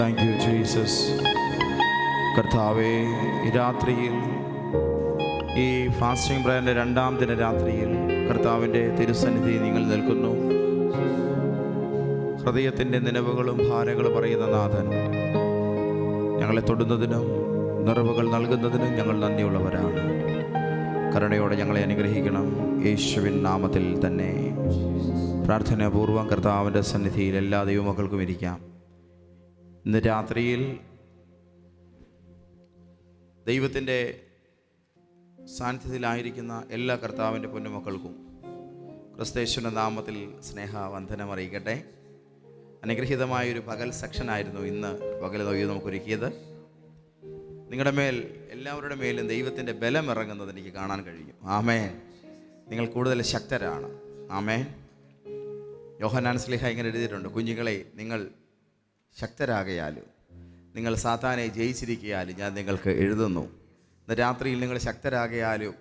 Thank you Jesus. കർത്താവേ, ഈ രാത്രിയിൽ, ഈ ഫാസ്റ്റിംഗ് പ്രയറിൻ്റെ 2-ാം ദിന രാത്രിയിൽ കർത്താവിൻ്റെ തിരുസന്നിധി നിങ്ങൾ നിൽക്കുന്നു. ഹൃദയത്തിൻ്റെ നിലവുകളും ഭാരങ്ങളും അറിയുന്ന നാഥൻ, ഞങ്ങളെ തൊടുന്നതിനും നിറവുകൾ നൽകുന്നതിനും ഞങ്ങൾ നന്ദിയുള്ളവരാണ്. കരുണയോടെ ഞങ്ങളെ അനുഗ്രഹിക്കണം, യേശുവിൻ നാമത്തിൽ തന്നെ. പ്രാർത്ഥനാപൂർവം കർത്താവിൻ്റെ സന്നിധിയിൽ എല്ലാ ദൈവമക്കൾക്കും ഇരിക്കാം. ഇന്ന് രാത്രിയിൽ ദൈവത്തിൻ്റെ സാന്നിധ്യത്തിലായിരിക്കുന്ന എല്ലാ കർത്താവിൻ്റെ പൊന്നുമക്കൾക്കും ക്രിസ്തയേശുവിൻ്റെ നാമത്തിൽ സ്നേഹവന്ദനം അറിയിക്കട്ടെ. അനുഗ്രഹീതമായൊരു പകൽ സെക്ഷനായിരുന്നു ഇന്ന് പകൽ നമുക്കൊരുക്കിയത്. നിങ്ങളുടെ മേൽ, എല്ലാവരുടെ മേലും ദൈവത്തിൻ്റെ ബലം ഇറങ്ങുന്നത് എനിക്ക് കാണാൻ കഴിഞ്ഞു. ആമേൻ. നിങ്ങൾ കൂടുതൽ ശക്തരാണ്. ആമേൻ. യോഹന്നാൻ ശ്ലീഹ ഇങ്ങനെ എഴുതിയിട്ടുണ്ട്, കുഞ്ഞുങ്ങളെ, നിങ്ങൾ ശക്തരാകയാലും നിങ്ങൾ സാത്താനെ ജയിച്ചിരിക്കയാലും ഞാൻ നിങ്ങൾക്ക് എഴുതുന്നു. ഇന്ന് രാത്രിയിൽ നിങ്ങൾ ശക്തരാകയാലും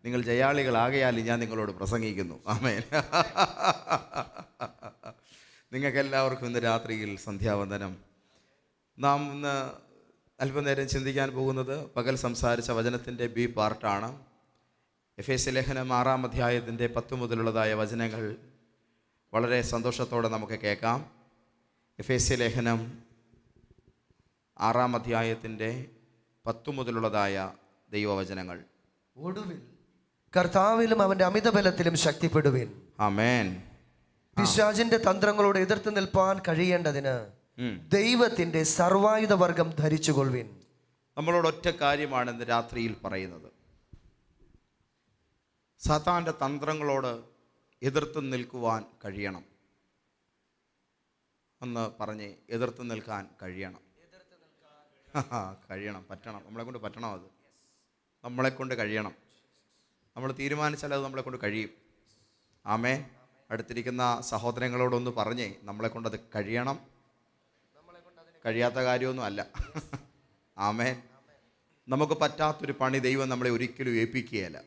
നിങ്ങൾ ജയാളികളാകയാലും ഞാൻ നിങ്ങളോട് പ്രസംഗിക്കുന്നു. ആമേൻ. നിങ്ങൾക്കെല്ലാവർക്കും ഇന്ന് രാത്രിയിൽ സന്ധ്യാവന്ദനം. നാം ഇന്ന് അല്പനേരം ചിന്തിക്കാൻ പോകുന്നത് പകൽ സംസാരിച്ച വചനത്തിൻ്റെ ബി പാർട്ടാണ്. എഫേസ്യ ലേഖനം 6-ാം അധ്യായത്തിൻ്റെ 10 മുതലുള്ളതായ വചനങ്ങൾ വളരെ സന്തോഷത്തോടെ നമുക്ക് കേൾക്കാം. എഫേസ്യ ലേഖനം 6-ാം അധ്യായത്തിൻ്റെ 10 മുതലുള്ളതായ ദൈവവചനങ്ങൾ. ഒടുവിൽ കർത്താവിലും അവന്റെ അമിതബലത്തിലും ശക്തിപ്പെടുവിൻ. ആമേൻ. പിശാചിന്റെ തന്ത്രങ്ങളോട് എതിർത്ത് നിൽപ്പാൻ കഴിയേണ്ടതിന് ദൈവത്തിന്റെ സർവായുധ വർഗം ധരിച്ചുകൊള്ളുവിൻ. നമ്മളോട് ഒറ്റ കാര്യമാണ് ഇന്ന് രാത്രിയിൽ പറയുന്നത്. സാത്താൻ്റെ തന്ത്രങ്ങളോട് എതിർത്ത് നിൽക്കുവാൻ കഴിയണം. ഒന്ന് പറഞ്ഞേ, എതിർത്ത് നിൽക്കാൻ കഴിയണം. കഴിയണം, പറ്റണം. നമ്മളെക്കൊണ്ട് പറ്റണം. അത് നമ്മളെക്കൊണ്ട് കഴിയണം. നമ്മൾ തീരുമാനിച്ചാൽ അത് നമ്മളെക്കൊണ്ട് കഴിയും. ആമേൻ. അടുത്തിരിക്കുന്ന സഹോദരങ്ങളോടൊന്ന് പറഞ്ഞേ, നമ്മളെക്കൊണ്ടത് കഴിയണം. കഴിയാത്ത കാര്യമൊന്നും അല്ല. ആമേൻ. നമുക്ക് പറ്റാത്തൊരു പണി ദൈവം നമ്മളെ ഒരിക്കലും ഏൽപ്പിക്കുകയില്ല.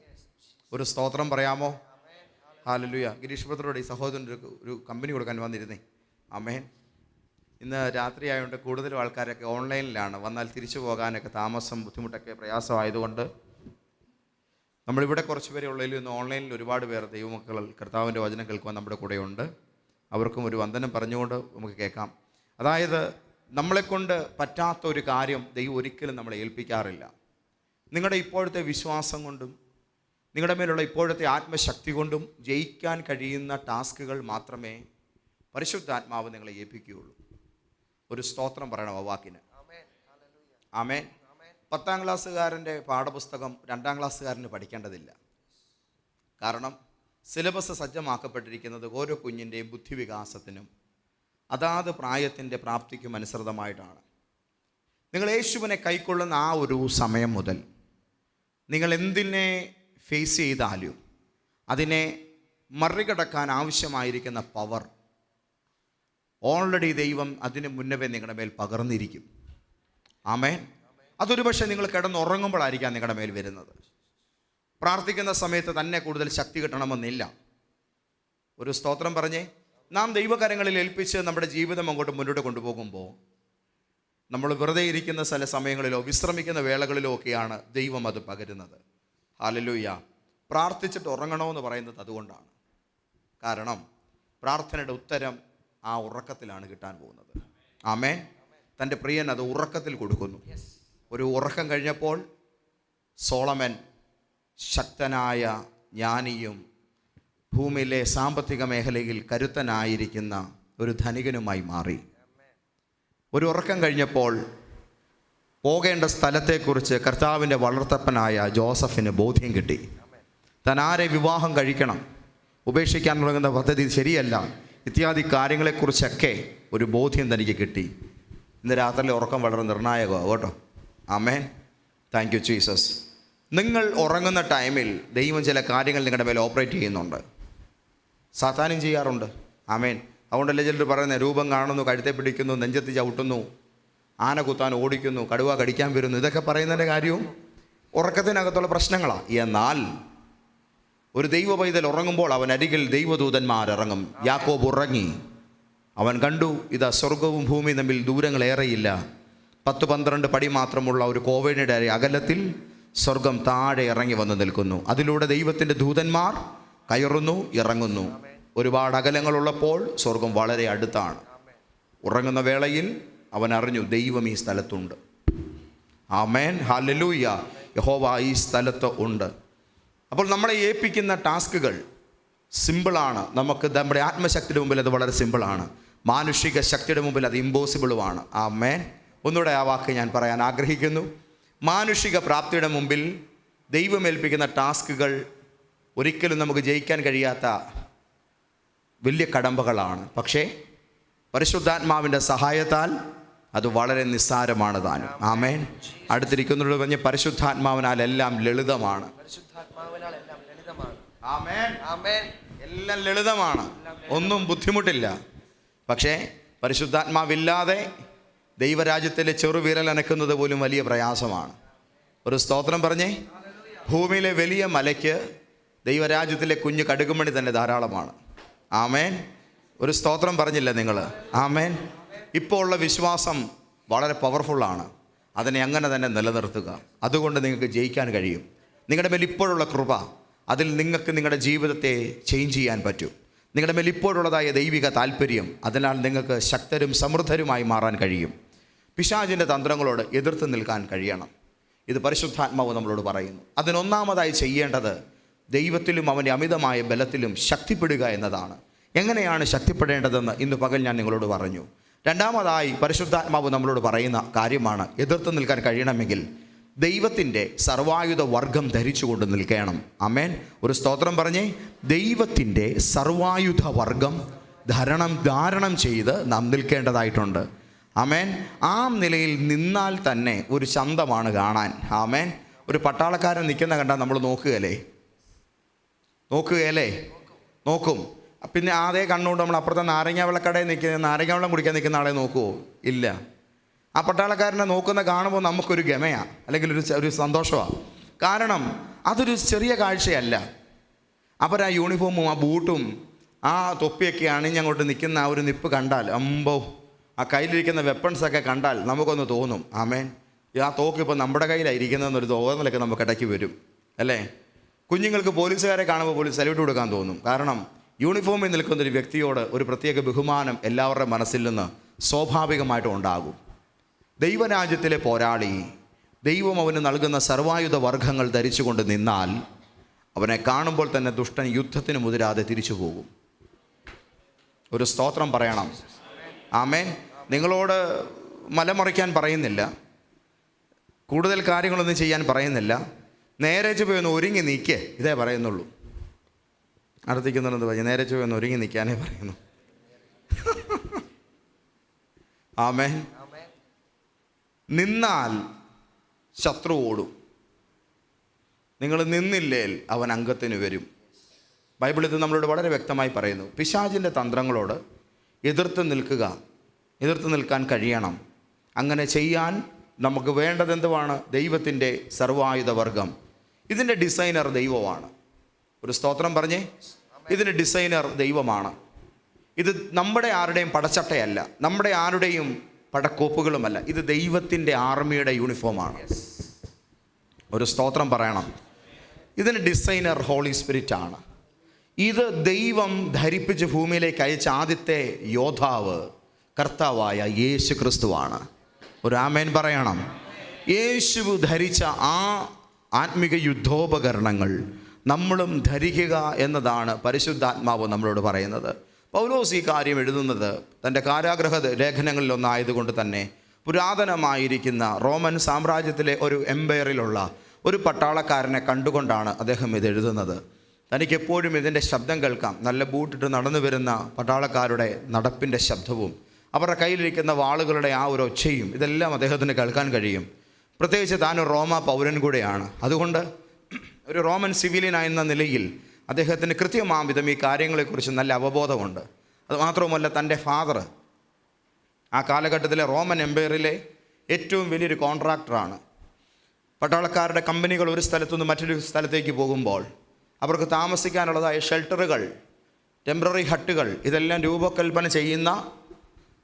ഒരു സ്തോത്രം പറയാമോ? ഹല്ലേലൂയ. ഗിരീഷ് ബ്രദറോട് ഈ സഹോദരന് ഒരു കമ്പനി കൊടുക്കാൻ വന്നിരുന്നേ. ആമേൻ. ഇന്ന് രാത്രി ആയതുകൊണ്ട് കൂടുതലും ആൾക്കാരൊക്കെ ഓൺലൈനിലാണ്. വന്നാൽ തിരിച്ചു പോകാനൊക്കെ താമസം, ബുദ്ധിമുട്ടൊക്കെ പ്രയാസമായതുകൊണ്ട് നമ്മളിവിടെ കുറച്ച് പേരെ ഉള്ളതിൽ ഇന്ന് ഓൺലൈനിൽ ഒരുപാട് പേർ ദൈവമക്കൾ കർത്താവിൻ്റെ വചനം കേൾക്കുവാൻ നമ്മുടെ കൂടെയുണ്ട്. അവർക്കും ഒരു വന്ദനം പറഞ്ഞുകൊണ്ട് നമുക്ക് കേൾക്കാം. അതായത്, നമ്മളെക്കൊണ്ട് പറ്റാത്ത ഒരു കാര്യം ദൈവം ഒരിക്കലും നമ്മളെ ഏൽപ്പിക്കാറില്ല. നിങ്ങളുടെ ഇപ്പോഴത്തെ വിശ്വാസം കൊണ്ടും നിങ്ങളുടെ മേലുള്ള ഇപ്പോഴത്തെ ആത്മശക്തി കൊണ്ടും ജയിക്കാൻ കഴിയുന്ന ടാസ്കുകൾ മാത്രമേ പരിശുദ്ധാത്മാവ് നിങ്ങളെ ഏൽപ്പിക്കുകയുള്ളൂ. ഒരു സ്തോത്രം പറയണം ആ വാക്കിന്. ആമേൻ. 10-ാം ക്ലാസ്സുകാരൻ്റെ പാഠപുസ്തകം 2-ാം ക്ലാസ്സുകാരന് പഠിക്കേണ്ടതില്ല. കാരണം സിലബസ് സജ്ജമാക്കപ്പെട്ടിരിക്കുന്നത് ഓരോ കുഞ്ഞിൻ്റെയും ബുദ്ധിവികാസത്തിനും അതാത് പ്രായത്തിൻ്റെ പ്രാപ്തിക്കും അനുസൃതമായിട്ടാണ്. നിങ്ങൾ യേശുവിനെ കൈക്കൊള്ളുന്ന ആ ഒരു സമയം മുതൽ നിങ്ങൾ എന്തിനെ ഫേസ് ചെയ്താലും അതിനെ മറികടക്കാൻ ആവശ്യമായിരിക്കുന്ന പവർ ഓൾറെഡി ദൈവം അതിന് മുന്നവേ നിങ്ങളുടെ മേൽ പകർന്നിരിക്കും. ആമേൻ. അതൊരു പക്ഷേ നിങ്ങൾ കിടന്നുറങ്ങുമ്പോഴായിരിക്കാം നിങ്ങളുടെ മേൽ വരുന്നത്. പ്രാർത്ഥിക്കുന്ന സമയത്ത് തന്നെ കൂടുതൽ ശക്തി കിട്ടണമെന്നില്ല. ഒരു സ്തോത്രം പറഞ്ഞേ. നാം ദൈവകരങ്ങളിൽ ഏൽപ്പിച്ച് നമ്മുടെ ജീവിതം അങ്ങോട്ട് മുന്നോട്ട് കൊണ്ടുപോകുമ്പോൾ നമ്മൾ വെറുതെ ഇരിക്കുന്ന ചില സമയങ്ങളിലോ വിശ്രമിക്കുന്ന വേളകളിലോ ഒക്കെയാണ് ദൈവം അത് പകരുന്നത്. ഹല്ലേലൂയ. പ്രാർത്ഥിച്ചിട്ട് ഉറങ്ങണമെന്ന് പറയുന്നത് അതുകൊണ്ടാണ്. കാരണം പ്രാർത്ഥനയുടെ ഉത്തരം ആ ഉറക്കത്തിലാണ് കിട്ടാൻ പോകുന്നത്. ആമേൻ. തൻ്റെ പ്രിയൻ അത് ഉറക്കത്തിൽ കൊടുക്കുന്നു. ഒരു ഉറക്കം കഴിഞ്ഞപ്പോൾ സോളമൻ ശക്തനായ ജ്ഞാനിയും ഭൂമിയിലെ സാമ്പത്തിക മേഖലയിൽ കരുത്തനായിരിക്കുന്ന ഒരു ധനികനുമായി മാറി. ഒരു ഉറക്കം കഴിഞ്ഞപ്പോൾ പോകേണ്ട സ്ഥലത്തെക്കുറിച്ച് കർത്താവിൻ്റെ വളർത്തപ്പനായ ജോസഫിന് ബോധ്യം കിട്ടി. താൻ ആരെ വിവാഹം കഴിക്കണം, ഉപേക്ഷിക്കാൻ തുടങ്ങുന്ന പദ്ധതി ശരിയല്ല, ഇത്യാദി കാര്യങ്ങളെക്കുറിച്ചൊക്കെ ഒരു ബോധ്യം തനിക്ക് കിട്ടി. ഇന്ന് രാത്രിയിലെ ഉറക്കം വളരെ നിർണായകമാണ് കേട്ടോ. ആമേൻ. Thank you Jesus. നിങ്ങൾ ഉറങ്ങുന്ന ടൈമിൽ ദൈവം ചില കാര്യങ്ങൾ നിങ്ങളുടെ മേൽ ഓപ്പറേറ്റ് ചെയ്യുന്നുണ്ട്. സാത്താനും ചെയ്യാറുണ്ട്. ആമേൻ. അതുകൊണ്ടല്ലേ ചിലർ പറയുന്നത്, രൂപം കാണുന്നു, കഴുത്തെ പിടിക്കുന്നു, നെഞ്ചത്ത് ചവിട്ടുന്നു, ആന കുത്താൻ ഓടിക്കുന്നു, കടുവ കടിക്കാൻ വരുന്നു. ഇതൊക്കെ പറയുന്നതിൻ്റെ കാര്യവും ഉറക്കത്തിനകത്തുള്ള പ്രശ്നങ്ങളാണ്. എന്നാൽ ഒരു ദൈവ പൈതൽ ഉറങ്ങുമ്പോൾ അവൻ അരികിൽ ദൈവദൂതന്മാരിറങ്ങും. യാക്കോബ് ഉറങ്ങി. അവൻ കണ്ടു, ഇതാ സ്വർഗവും ഭൂമിയും തമ്മിൽ ദൂരങ്ങളേറെയില്ല, 10-12 പടി മാത്രമുള്ള ഒരു കോവണിയുടെ അകലത്തിൽ സ്വർഗം താഴെ ഇറങ്ങി വന്ന് നിൽക്കുന്നു. അതിലൂടെ ദൈവത്തിൻ്റെ ദൂതന്മാർ കയറുന്നു, ഇറങ്ങുന്നു. ഒരുപാട് അകലങ്ങളുള്ളപ്പോൾ സ്വർഗം വളരെ അടുത്താണ്. ഉറങ്ങുന്ന വേളയിൽ അവൻ അറിഞ്ഞു ദൈവം ഈ സ്ഥലത്തുണ്ട്. ആമേൻ, ഹല്ലേലൂയ. യഹോവ ഈ സ്ഥലത്ത് ഉണ്ട്. അപ്പോൾ നമ്മളെ ഏൽപ്പിക്കുന്ന ടാസ്കുകൾ സിമ്പിളാണ്. നമുക്ക് നമ്മുടെ ആത്മശക്തിയുടെ മുമ്പിൽ അത് വളരെ സിമ്പിളാണ്. മാനുഷിക ശക്തിയുടെ മുമ്പിൽ അത് ഇമ്പോസിബിളുമാണ്. ആമേൻ. ഒന്നുകൂടെ ആ വാക്ക് ഞാൻ പറയാൻ ആഗ്രഹിക്കുന്നു. മാനുഷിക പ്രാപ്തിയുടെ മുമ്പിൽ ദൈവം ഏൽപ്പിക്കുന്ന ടാസ്കുകൾ ഒരിക്കലും നമുക്ക് ജയിക്കാൻ കഴിയാത്ത വലിയ കടമ്പകളാണ്. പക്ഷേ പരിശുദ്ധാത്മാവിൻ്റെ സഹായത്താൽ അത് വളരെ നിസ്സാരമാണ് താനും. ആമേൻ. അടുത്തിരിക്കുന്നവരോട് പറഞ്ഞ് പരിശുദ്ധാത്മാവിനാൽ എല്ലാം ലളിതമാണ്. ആമേൻ. എല്ലാം ലളിതമാണ്, ഒന്നും ബുദ്ധിമുട്ടില്ല. പക്ഷേ പരിശുദ്ധാത്മാവില്ലാതെ ദൈവരാജ്യത്തിലെ ചെറുവിരൽ അനക്കുന്നത് പോലും വലിയ പ്രയാസമാണ്. ഒരു സ്തോത്രം പറഞ്ഞേ. ഭൂമിയിലെ വലിയ മലയ്ക്ക് ദൈവരാജ്യത്തിലെ കുഞ്ഞു കടുകുമണി തന്നെ ധാരാളമാണ്. ആമേൻ. ഒരു സ്തോത്രം പറഞ്ഞില്ല നിങ്ങൾ? ആമേൻ. ഇപ്പോൾ ഉള്ള വിശ്വാസം വളരെ പവർഫുള്ളാണ്. അതിനെ അങ്ങനെ തന്നെ നിലനിർത്തുക. അതുകൊണ്ട് നിങ്ങൾക്ക് ജയിക്കാൻ കഴിയും. നിങ്ങളുടെ മേൽ ഇപ്പോഴുള്ള കൃപ, അതിൽ നിങ്ങൾക്ക് നിങ്ങളുടെ ജീവിതത്തെ ചേഞ്ച് ചെയ്യാൻ പറ്റും. നിങ്ങളുടെ മേൽ ഇപ്പോഴുള്ളതായ ദൈവിക താല്പര്യം, അതിനാൽ നിങ്ങൾക്ക് ശക്തരും സമൃദ്ധരുമായി മാറാൻ കഴിയും. പിശാചിൻ്റെ തന്ത്രങ്ങളോട് എതിർത്ത് നിൽക്കാൻ കഴിയണം. ഇത് പരിശുദ്ധാത്മാവ് നമ്മളോട് പറയുന്നു. അതിനൊന്നാമതായി ചെയ്യേണ്ടത് ദൈവത്തിലും അവൻ്റെ അമിതമായ ബലത്തിലും ശക്തിപ്പെടുക എന്നതാണ്. എങ്ങനെയാണ് ശക്തിപ്പെടേണ്ടതെന്ന് ഇന്ന് പകൽ ഞാൻ നിങ്ങളോട് പറഞ്ഞു. രണ്ടാമതായി പരിശുദ്ധാത്മാവ് നമ്മളോട് പറയുന്ന കാര്യമാണ്, എതിർത്ത് നിൽക്കാൻ കഴിയണമെങ്കിൽ ദൈവത്തിൻ്റെ സർവായുധ വർഗം ധരിച്ചുകൊണ്ട് നിൽക്കണം. ആമേൻ. ഒരു സ്തോത്രം പറഞ്ഞേ. ദൈവത്തിൻ്റെ സർവായുധ വർഗം ധാരണം ചെയ്ത് നാം നിൽക്കേണ്ടതായിട്ടുണ്ട്. ആമേൻ. ആ നിലയിൽ നിന്നാൽ തന്നെ ഒരു ചന്തമാണ് കാണാൻ. ആമേൻ. ഒരു പട്ടാളക്കാരൻ നിൽക്കുന്ന കണ്ടാൽ നമ്മൾ നോക്കുകയല്ലേ? നോക്കും. പിന്നെ അതേ കണ്ണുകൊണ്ട് നമ്മൾ അപ്പുറത്തെ നാരങ്ങ വെള്ളക്കടയിൽ നാരങ്ങ വെള്ളം കുടിക്കാൻ നിൽക്കുന്ന ആളെ നോക്കുമോ? ഇല്ല. ആ പട്ടാളക്കാരനെ നോക്കുന്ന കാണുമ്പോൾ നമുക്കൊരു ഗമയാണ്, അല്ലെങ്കിൽ ഒരു സന്തോഷമാണ്. കാരണം അതൊരു ചെറിയ കാഴ്ചയല്ല. അവർ ആ യൂണിഫോമും ആ ബൂട്ടും ആ തൊപ്പിയൊക്കെ അണിഞ്ഞങ്ങോട്ട് നിൽക്കുന്ന ആ ഒരു നിപ്പ് കണ്ടാൽ, അമ്പോ, ആ കയ്യിലിരിക്കുന്ന വെപ്പൺസൊക്കെ കണ്ടാൽ നമുക്കൊന്ന് തോന്നും. ആമേൻ. ആ തോക്ക് ഇപ്പോൾ നമ്മുടെ കയ്യിലായിരിക്കുന്നതെന്നൊരു തോന്നലൊക്കെ നമുക്ക് ഇടയ്ക്ക് വരും, അല്ലേ? കുഞ്ഞുങ്ങൾക്ക് പോലീസുകാരെ കാണുമ്പോൾ പോലും സല്യൂട്ട് കൊടുക്കാൻ തോന്നും. കാരണം യൂണിഫോമിൽ നിൽക്കുന്നൊരു വ്യക്തിയോട് ഒരു പ്രത്യേക ബഹുമാനം എല്ലാവരുടെ മനസ്സിൽ നിന്ന് സ്വാഭാവികമായിട്ടും ഉണ്ടാകും. ദൈവരാജ്യത്തിലെ പോരാളി ദൈവം അവന് നൽകുന്ന സർവായുധ വർഗങ്ങൾ ധരിച്ചുകൊണ്ട് നിന്നാൽ അവനെ കാണുമ്പോൾ തന്നെ ദുഷ്ടൻ യുദ്ധത്തിന് മുതിരാതെ തിരിച്ചു പോകും. ഒരു സ്തോത്രം പറയണം. ആമേൻ. നിങ്ങളോട് മലമറിക്കാൻ പറയുന്നില്ല, കൂടുതൽ കാര്യങ്ങളൊന്നും ചെയ്യാൻ പറയുന്നില്ല. നേരെ ചൊവ്വേ ഒന്ന് ഒരുങ്ങി നിൽക്കേ, ഇതേ പറയുന്നുള്ളൂ. അടുത്തേക്കുന്നുണ്ടെന്ന് പറഞ്ഞു, നേരെ ചൊവ്വേ ഒന്ന് ഒരുങ്ങി നിൽക്കാനേ പറയുന്നു. ആമേൻ. നിന്നാൽ ശത്രു ഓടും. നിങ്ങൾ നിന്നില്ലേൽ അവൻ അംഗത്തിന് വരും. ബൈബിളിൽ ഇത് നമ്മളോട് വളരെ വ്യക്തമായി പറയുന്നു. പിശാചിൻ്റെ തന്ത്രങ്ങളോട് എതിർത്ത് നിൽക്കാൻ കഴിയണം. അങ്ങനെ ചെയ്യാൻ നമുക്ക് വേണ്ടത് എന്തുവാണ്? ദൈവത്തിൻ്റെ സർവായുധ വർഗം. ഇതിൻ്റെ ഡിസൈനർ ദൈവമാണ്. ഒരു സ്തോത്രം പറഞ്ഞേ. ഇതിൻ്റെ ഡിസൈനർ ദൈവമാണ്. ഇത് നമ്മുടെ ആരുടെയും പടച്ചട്ടയല്ല, നമ്മുടെ ആരുടെയും പടക്കോപ്പുകളുമല്ല. ഇത് ദൈവത്തിൻ്റെ ആർമിയുടെ യൂണിഫോമാണ്. ഒരു സ്തോത്രം പറയണം. ഇതിന് ഡിസൈനർ ഹോളി സ്പിരിറ്റ് ആണ്. ഇത് ദൈവം ധരിപ്പിച്ച് ഭൂമിയിലേക്ക് അയച്ച ആദ്യത്തെ യോദ്ധാവ് കർത്താവായ യേശു ക്രിസ്തുവാണ്. ഒരു ആമേൻ പറയണം. യേശു ധരിച്ച ആ ആത്മിക യുദ്ധോപകരണങ്ങൾ നമ്മളും ധരിക്കുക എന്നതാണ് പരിശുദ്ധാത്മാവ് നമ്മളോട് പറയുന്നത്. പൗലോസ് ഈ കാര്യം എഴുതുന്നത് തൻ്റെ കാരാഗ്രഹ ലേഖനങ്ങളിലൊന്നായതുകൊണ്ട് തന്നെ പുരാതനമായിരിക്കുന്ന റോമൻ സാമ്രാജ്യത്തിലെ ഒരു എംപയറിലുള്ള ഒരു പട്ടാളക്കാരനെ കണ്ടുകൊണ്ടാണ് അദ്ദേഹം ഇത് എഴുതുന്നത്. തനിക്കെപ്പോഴും ഇതിൻ്റെ ശബ്ദം കേൾക്കാം. നല്ല ബൂട്ടിട്ട് നടന്നു വരുന്ന പട്ടാളക്കാരുടെ നടപ്പിൻ്റെ ശബ്ദവും അവരുടെ കയ്യിലിരിക്കുന്ന വാളുകളുടെ ആ ഒരു ഒച്ചയും ഇതെല്ലാം അദ്ദേഹത്തിന് കേൾക്കാൻ കഴിയും. പ്രത്യേകിച്ച് താനൊരു റോമ പൗരൻ കൂടെയാണ്. അതുകൊണ്ട് ഒരു റോമൻ സിവിലിയനായെന്ന നിലയിൽ അദ്ദേഹത്തിന് കൃത്യമാംവിധം ഈ കാര്യങ്ങളെക്കുറിച്ച് നല്ല അവബോധമുണ്ട്. അതുമാത്രവുമല്ല, തൻ്റെ ഫാദർ ആ കാലഘട്ടത്തിലെ റോമൻ എംപയറിലെ ഏറ്റവും വലിയൊരു കോൺട്രാക്ടറാണ്. പട്ടാളക്കാരുടെ കമ്പനികൾ ഒരു സ്ഥലത്തുനിന്ന് മറ്റൊരു സ്ഥലത്തേക്ക് പോകുമ്പോൾ അവർക്ക് താമസിക്കാനുള്ളതായ ഷെൽട്ടറുകൾ, ടെമ്പററി ഹട്ടുകൾ ഇതെല്ലാം രൂപകൽപ്പന ചെയ്യുന്ന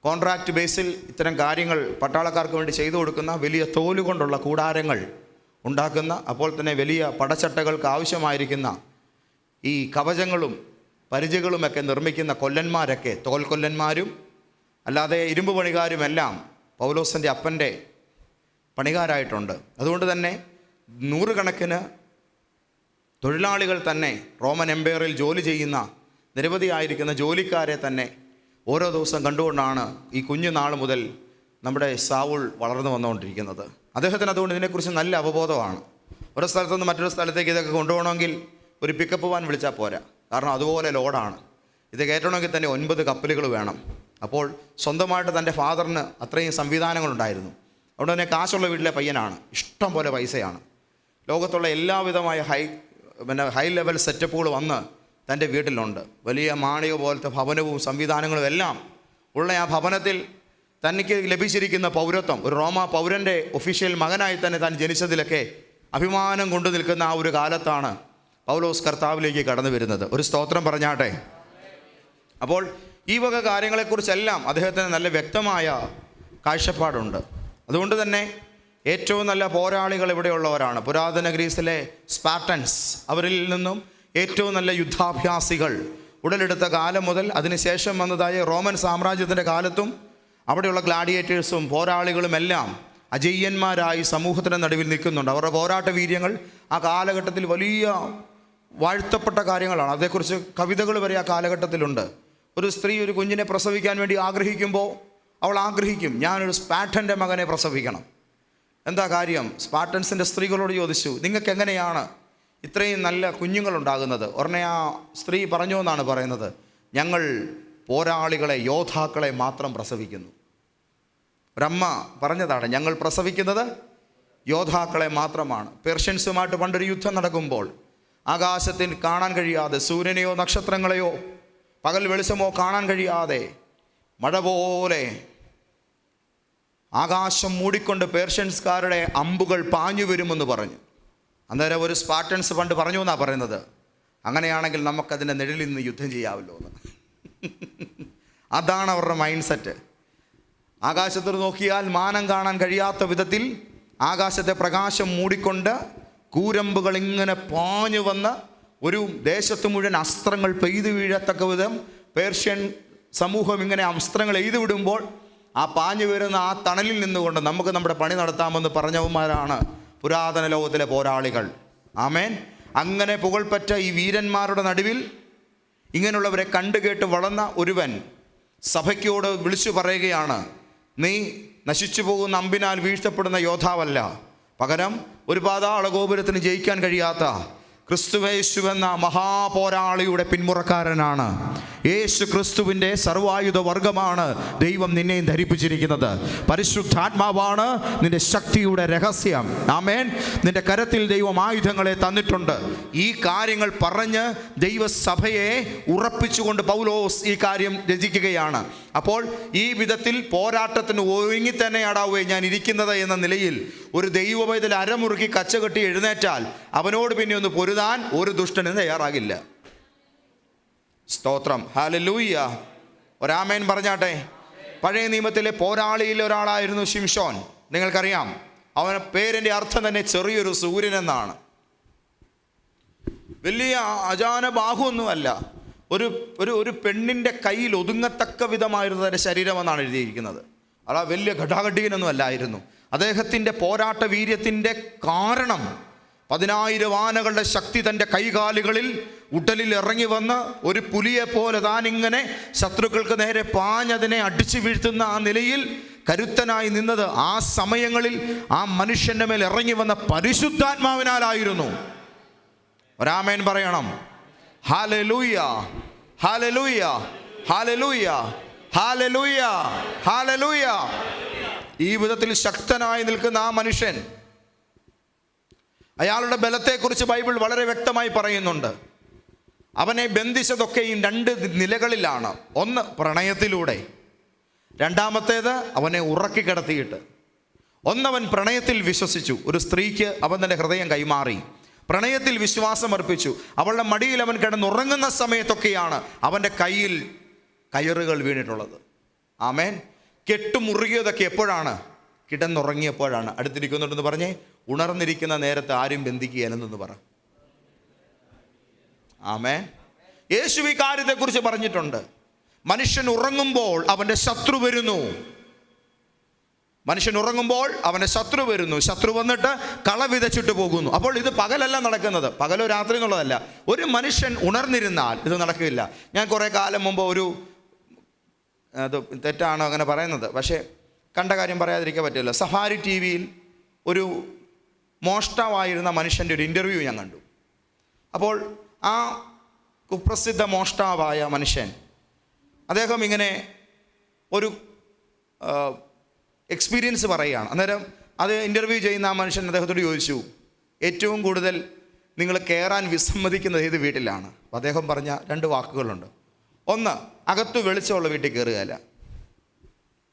കോൺട്രാക്റ്റ് ബേസിൽ ഇത്തരം കാര്യങ്ങൾ പട്ടാളക്കാർക്ക് വേണ്ടി ചെയ്തു കൊടുക്കുന്ന വലിയ തോലുകൊണ്ടുള്ള കൂടാരങ്ങൾ ഉണ്ടാക്കുന്ന, അപ്പോൾ തന്നെ വലിയ പടച്ചട്ടകൾക്ക് ആവശ്യമായിരിക്കുന്ന ഈ കവചങ്ങളും പരിചകളുമൊക്കെ നിർമ്മിക്കുന്ന കൊല്ലന്മാരൊക്കെ, തോൽ കൊല്ലന്മാരും അല്ലാതെ ഇരുമ്പ് പണിക്കാരുമെല്ലാം പൗലോസിൻ്റെ അപ്പൻ്റെ പണികാരായിട്ടുണ്ട്. അതുകൊണ്ട് തന്നെ നൂറുകണക്കിന് തൊഴിലാളികൾ തന്നെ റോമൻ എംപയറിൽ ജോലി ചെയ്യുന്ന നിരവധിയായിരിക്കുന്ന ജോലിക്കാരെ തന്നെ ഓരോ ദിവസം കണ്ടുകൊണ്ടാണ് ഈ കുഞ്ഞുനാൾ മുതൽ നമ്മുടെ സാവുൾ വളർന്നു വന്നുകൊണ്ടിരിക്കുന്നത്. അദ്ദേഹത്തിന് അതുകൊണ്ട് ഇതിനെക്കുറിച്ച് നല്ല അവബോധമാണ്. ഒരു സ്ഥലത്തു നിന്ന് മറ്റൊരു സ്ഥലത്തേക്ക് ഇതൊക്കെ കൊണ്ടുപോകണമെങ്കിൽ ഒരു പിക്കപ്പ് വാൻ വിളിച്ചാൽ പോരാ, കാരണം അതുപോലെ ലോഡാണ്. ഇത് കയറ്റണമെങ്കിൽ തന്നെ 9 കപ്പലുകൾ വേണം. അപ്പോൾ സ്വന്തമായിട്ട് തൻ്റെ ഫാദറിന് അത്രയും സംവിധാനങ്ങളുണ്ടായിരുന്നു. അതുകൊണ്ട് തന്നെ കാശുള്ള വീട്ടിലെ പയ്യനാണ്, ഇഷ്ടം പോലെ പൈസയാണ്. ലോകത്തുള്ള എല്ലാവിധമായ ഹൈ ലെവൽ സെറ്റപ്പുകൾ വന്ന് തൻ്റെ വീട്ടിലുണ്ട്. വലിയ മാളിക പോലത്തെ ഭവനവും സംവിധാനങ്ങളും എല്ലാം ഉള്ള ആ ഭവനത്തിൽ തനിക്ക് ലഭിച്ചിരിക്കുന്ന പൗരത്വം, ഒരു റോമ പൗരൻ്റെ ഒഫീഷ്യൽ മകനായി തന്നെ താൻ ജനിച്ചതിലൊക്കെ അഭിമാനം കൊണ്ടു നിൽക്കുന്ന ആ ഒരു കാലത്താണ് പൗലോസ് കർത്താവിലേക്ക് കടന്നു വരുന്നത്. ഒരു സ്തോത്രം പറഞ്ഞാട്ടെ. അപ്പോൾ ഈ വക കാര്യങ്ങളെക്കുറിച്ചെല്ലാം അദ്ദേഹത്തിന് നല്ല വ്യക്തമായ കാഴ്ചപ്പാടുണ്ട്. അതുകൊണ്ട് തന്നെ ഏറ്റവും നല്ല പോരാളികൾ ഇവിടെയുള്ളവരാണ്. പുരാതന ഗ്രീസിലെ സ്പാർട്ടൻസ്, അവരിൽ നിന്നും ഏറ്റവും നല്ല യുദ്ധാഭ്യാസികൾ ഉടലെടുത്ത കാലം മുതൽ അതിനുശേഷം വന്നതായ റോമൻ സാമ്രാജ്യത്തിൻ്റെ കാലത്തും അവിടെയുള്ള ഗ്ലാഡിയേറ്റേഴ്സും പോരാളികളും എല്ലാം അജയ്യന്മാരായി സമൂഹത്തിൻ്റെ നടുവിൽ നിൽക്കുന്നുണ്ട്. അവരുടെ പോരാട്ട വീര്യങ്ങൾ ആ കാലഘട്ടത്തിൽ വലിയ വാഴ്ത്തപ്പെട്ട കാര്യങ്ങളാണ്. അതേക്കുറിച്ച് കവിതകൾ വരെ ആ കാലഘട്ടത്തിലുണ്ട്. ഒരു സ്ത്രീ ഒരു കുഞ്ഞിനെ പ്രസവിക്കാൻ വേണ്ടി ആഗ്രഹിക്കുമ്പോൾ അവൾ ആഗ്രഹിക്കും, ഞാനൊരു സ്പാർട്ടൻ്റെ മകനെ പ്രസവിക്കണം. എന്താ കാര്യം? സ്പാർട്ടൻസിൻ്റെ സ്ത്രീകളോട് ചോദിച്ചു, നിങ്ങൾക്ക് എങ്ങനെയാണ് ഇത്രയും നല്ല കുഞ്ഞുങ്ങളുണ്ടാകുന്നത്? ഉടനെ ആ സ്ത്രീ പറഞ്ഞു എന്നാണ് പറയുന്നത്, ഞങ്ങൾ പോരാളികളെ, യോദ്ധാക്കളെ മാത്രം പ്രസവിക്കുന്നു. ഒരമ്മ പറഞ്ഞതാണ്, ഞങ്ങൾ പ്രസവിക്കുന്നത് യോദ്ധാക്കളെ മാത്രമാണ്. പേർഷ്യൻസുമായിട്ട് പണ്ടൊരു യുദ്ധം നടക്കുമ്പോൾ ആകാശത്തിൽ കാണാൻ കഴിയാതെ, സൂര്യനെയോ നക്ഷത്രങ്ങളെയോ പകൽ വെളിച്ചമോ കാണാൻ കഴിയാതെ മഴ പോലെ ആകാശം മൂടിക്കൊണ്ട് പേർഷ്യൻസ്കാരുടെ അമ്പുകൾ പാഞ്ഞു വരുമെന്ന് പറഞ്ഞു. അന്നേരം ഒരു സ്പാർട്ടൻസ് പണ്ട് പറഞ്ഞു എന്നാണ് പറയുന്നത്, അങ്ങനെയാണെങ്കിൽ നമുക്കതിൻ്റെ നിഴലിൽ നിന്ന് യുദ്ധം ചെയ്യാമല്ലോ എന്ന്. അതാണ് അവരുടെ മൈൻഡ് സെറ്റ്. ആകാശത്തിൽ നോക്കിയാൽ മാനം കാണാൻ കഴിയാത്ത വിധത്തിൽ ആകാശത്തെ പ്രകാശം മൂടിക്കൊണ്ട് കൂരമ്പുകൾ ഇങ്ങനെ പാഞ്ഞു വന്ന് ഒരു ദേശത്ത് മുഴുവൻ അസ്ത്രങ്ങൾ പെയ്തു വീഴത്തക്ക വിധം പേർഷ്യൻ സമൂഹം ഇങ്ങനെ അസ്ത്രങ്ങൾ എയ്തു വിടുമ്പോൾ ആ പാഞ്ഞു വരുന്ന ആ തണലിൽ നിന്നുകൊണ്ട് നമുക്ക് നമ്മുടെ പണി നടത്താമെന്ന് പറഞ്ഞവന്മാരാണ് പുരാതന ലോകത്തിലെ പോരാളികൾ. ആമേൻ. അങ്ങനെ പുകൾപ്പറ്റ ഈ വീരന്മാരുടെ നടുവിൽ ഇങ്ങനെയുള്ളവരെ കണ്ടുകേട്ട് വളർന്ന ഒരുവൻ സഭയ്ക്കോട് വിളിച്ചു പറയുകയാണ്, നീ നശിച്ചു പോകുന്ന അമ്പിനാൽ വീഴ്ത്തപ്പെടുന്ന യോദ്ധാവല്ല, പകരം ഒരു പാതാള ഗോപുരത്തിന് ജയിക്കാൻ കഴിയാത്ത ക്രിസ്തുവേശുവെന്ന മഹാപോരാളിയുടെ പിന്മുറക്കാരനാണ്. യേശു ക്രിസ്തുവിൻ്റെ സർവായുധ വർഗമാണ് ദൈവം നിന്നെയും ധരിപ്പിച്ചിരിക്കുന്നത്. പരിശുദ്ധാത്മാവാണ് നിന്റെ ശക്തിയുടെ രഹസ്യം. ആമേൻ. നിന്റെ കരത്തിൽ ദൈവം ആയുധങ്ങളെ തന്നിട്ടുണ്ട്. ഈ കാര്യങ്ങൾ പറഞ്ഞ് ദൈവസഭയെ ഉറപ്പിച്ചുകൊണ്ട് പൗലോസ് ഈ കാര്യം രചിക്കുകയാണ്. അപ്പോൾ ഈ വിധത്തിൽ പോരാട്ടത്തിന് ഒരുങ്ങി തന്നെയാടാവുകയും ഞാൻ ഇരിക്കുന്നത് എന്ന നിലയിൽ ഒരു ദൈവപൈതൽ അരമുറുക്കി കച്ചകെട്ടി എഴുന്നേറ്റാൽ അവനോട് പിന്നെ ഒന്ന് പൊരുതാൻ ഒരു ദുഷ്ടനും തയ്യാറാകില്ല. സ്തോത്രം. ഹല്ലേലൂയ. ഒരാമേൻ പറഞ്ഞാട്ടെ. പഴയ നിയമത്തിലെ പോരാളിയിൽ ഒരാളായിരുന്നു ശിംശോൻ. നിങ്ങൾക്കറിയാം, അവൻ്റെ പേരിൻ്റെ അർത്ഥം തന്നെ ചെറിയൊരു സൂര്യൻ എന്നാണ്. വലിയ അജാന ബാഹുവൊന്നുമല്ല, ഒരു പെണ്ണിൻ്റെ കയ്യിൽ ഒതുങ്ങത്തക്ക വിധമായിരുന്നു തൻ്റെ ശരീരമെന്നാണ് എഴുതിയിരിക്കുന്നത്. അതാ വലിയ ഘടാഘടീനൊന്നും അല്ലായിരുന്നു. അദ്ദേഹത്തിൻ്റെ പോരാട്ട വീര്യത്തിൻ്റെ കാരണം 10,000 ആനകളുടെ ശക്തി തൻ്റെ കൈകാലുകളിൽ ഉടലിൽ ഇറങ്ങി വന്ന് ഒരു പുലിയെ പോലെ താനിങ്ങനെ ശത്രുക്കൾക്ക് നേരെ പാഞ്ഞതിനെ അടിച്ചു വീഴ്ത്തുന്ന ആ നിലയിൽ കരുത്തനായി നിന്നത് ആ സമയങ്ങളിൽ ആ മനുഷ്യൻ്റെ മേൽ ഇറങ്ങി വന്ന പരിശുദ്ധാത്മാവിനാലായിരുന്നു. ഒരാമേൻ പറയണം. Hallelujah, hallelujah, hallelujah, hallelujah, hallelujah. ഈ വിധത്തിൽ ശക്തനായി നിൽക്കുന്ന ആ മനുഷ്യൻ, അയാളുടെ ബലത്തെക്കുറിച്ച് ബൈബിൾ വളരെ വ്യക്തമായി പറയുന്നുണ്ട്. അവനെ ബന്ധിച്ചതൊക്കെയും 2 നിലകളിലാണ്. ഒന്ന് പ്രണയത്തിലൂടെ, രണ്ടാമത്തേത് അവനെ ഉറക്കി കിടത്തിയിട്ട്. ഒന്നവൻ പ്രണയത്തിൽ വിശ്വസിച്ചു. ഒരു സ്ത്രീക്ക് അവൻ തൻ്റെ ഹൃദയം കൈമാറി പ്രണയത്തിൽ വിശ്വാസം അർപ്പിച്ചു. അവളുടെ മടിയിൽ അവൻ കിടന്നുറങ്ങുന്ന സമയത്തൊക്കെയാണ് അവൻ്റെ കയ്യിൽ കയറുകൾ വീണിട്ടുള്ളത്. ആമേൻ. കെട്ടുമുറുകിയതൊക്കെ എപ്പോഴാണ്? കിടന്നുറങ്ങിയപ്പോഴാണ്. അടുത്തിരിക്കുന്നുണ്ടെന്ന് പറഞ്ഞേ, ഉണർന്നിരിക്കുന്ന നേരത്ത് ആരും ബന്ധിക്കുകയല്ലെന്ന് പറ. ആമേൻ. യേശു ഈ കാര്യത്തെക്കുറിച്ച് പറഞ്ഞിട്ടുണ്ട്. മനുഷ്യൻ ഉറങ്ങുമ്പോൾ അവൻ്റെ ശത്രു വരുന്നു. മനുഷ്യൻ ഉറങ്ങുമ്പോൾ അവൻ്റെ ശത്രു വരുന്നു. ശത്രു വന്നിട്ട് കള വിതച്ചിട്ട് പോകുന്നു. അപ്പോൾ ഇത് പകലല്ല നടക്കുന്നത്, പകലോ രാത്രി എന്നുള്ളതല്ല. ഒരു മനുഷ്യൻ ഉണർന്നിരുന്നാൽ ഇത് നടക്കില്ല. ഞാൻ കുറേ കാലം മുമ്പ് അത് തെറ്റാണോ അങ്ങനെ പറയുന്നത്, പക്ഷേ കണ്ട കാര്യം പറയാതിരിക്കാൻ പറ്റില്ല. സഫാരി ടി വിയിൽ ഒരു മോഷ്ടാവായിരുന്ന മനുഷ്യൻ്റെ ഒരു ഇൻ്റർവ്യൂ ഞാൻ കണ്ടു. അപ്പോൾ ആ കുപ്രസിദ്ധ മോഷ്ടാവായ മനുഷ്യൻ, അദ്ദേഹം ഇങ്ങനെ ഒരു എക്സ്പീരിയൻസ് പറയുകയാണ്. അന്നേരം അത് ഇൻ്റർവ്യൂ ചെയ്യുന്ന ആ മനുഷ്യൻ അദ്ദേഹത്തോട് ചോദിച്ചു, ഏറ്റവും കൂടുതൽ നിങ്ങൾ കയറാൻ വിസമ്മതിക്കുന്നത് ഏത് വീട്ടിലാണ്? അപ്പോൾ അദ്ദേഹം പറഞ്ഞ 2 വാക്കുകളുണ്ട്. ഒന്ന്, അകത്ത് വെളിച്ചമുള്ള വീട്ടിൽ കയറുകയല്ല.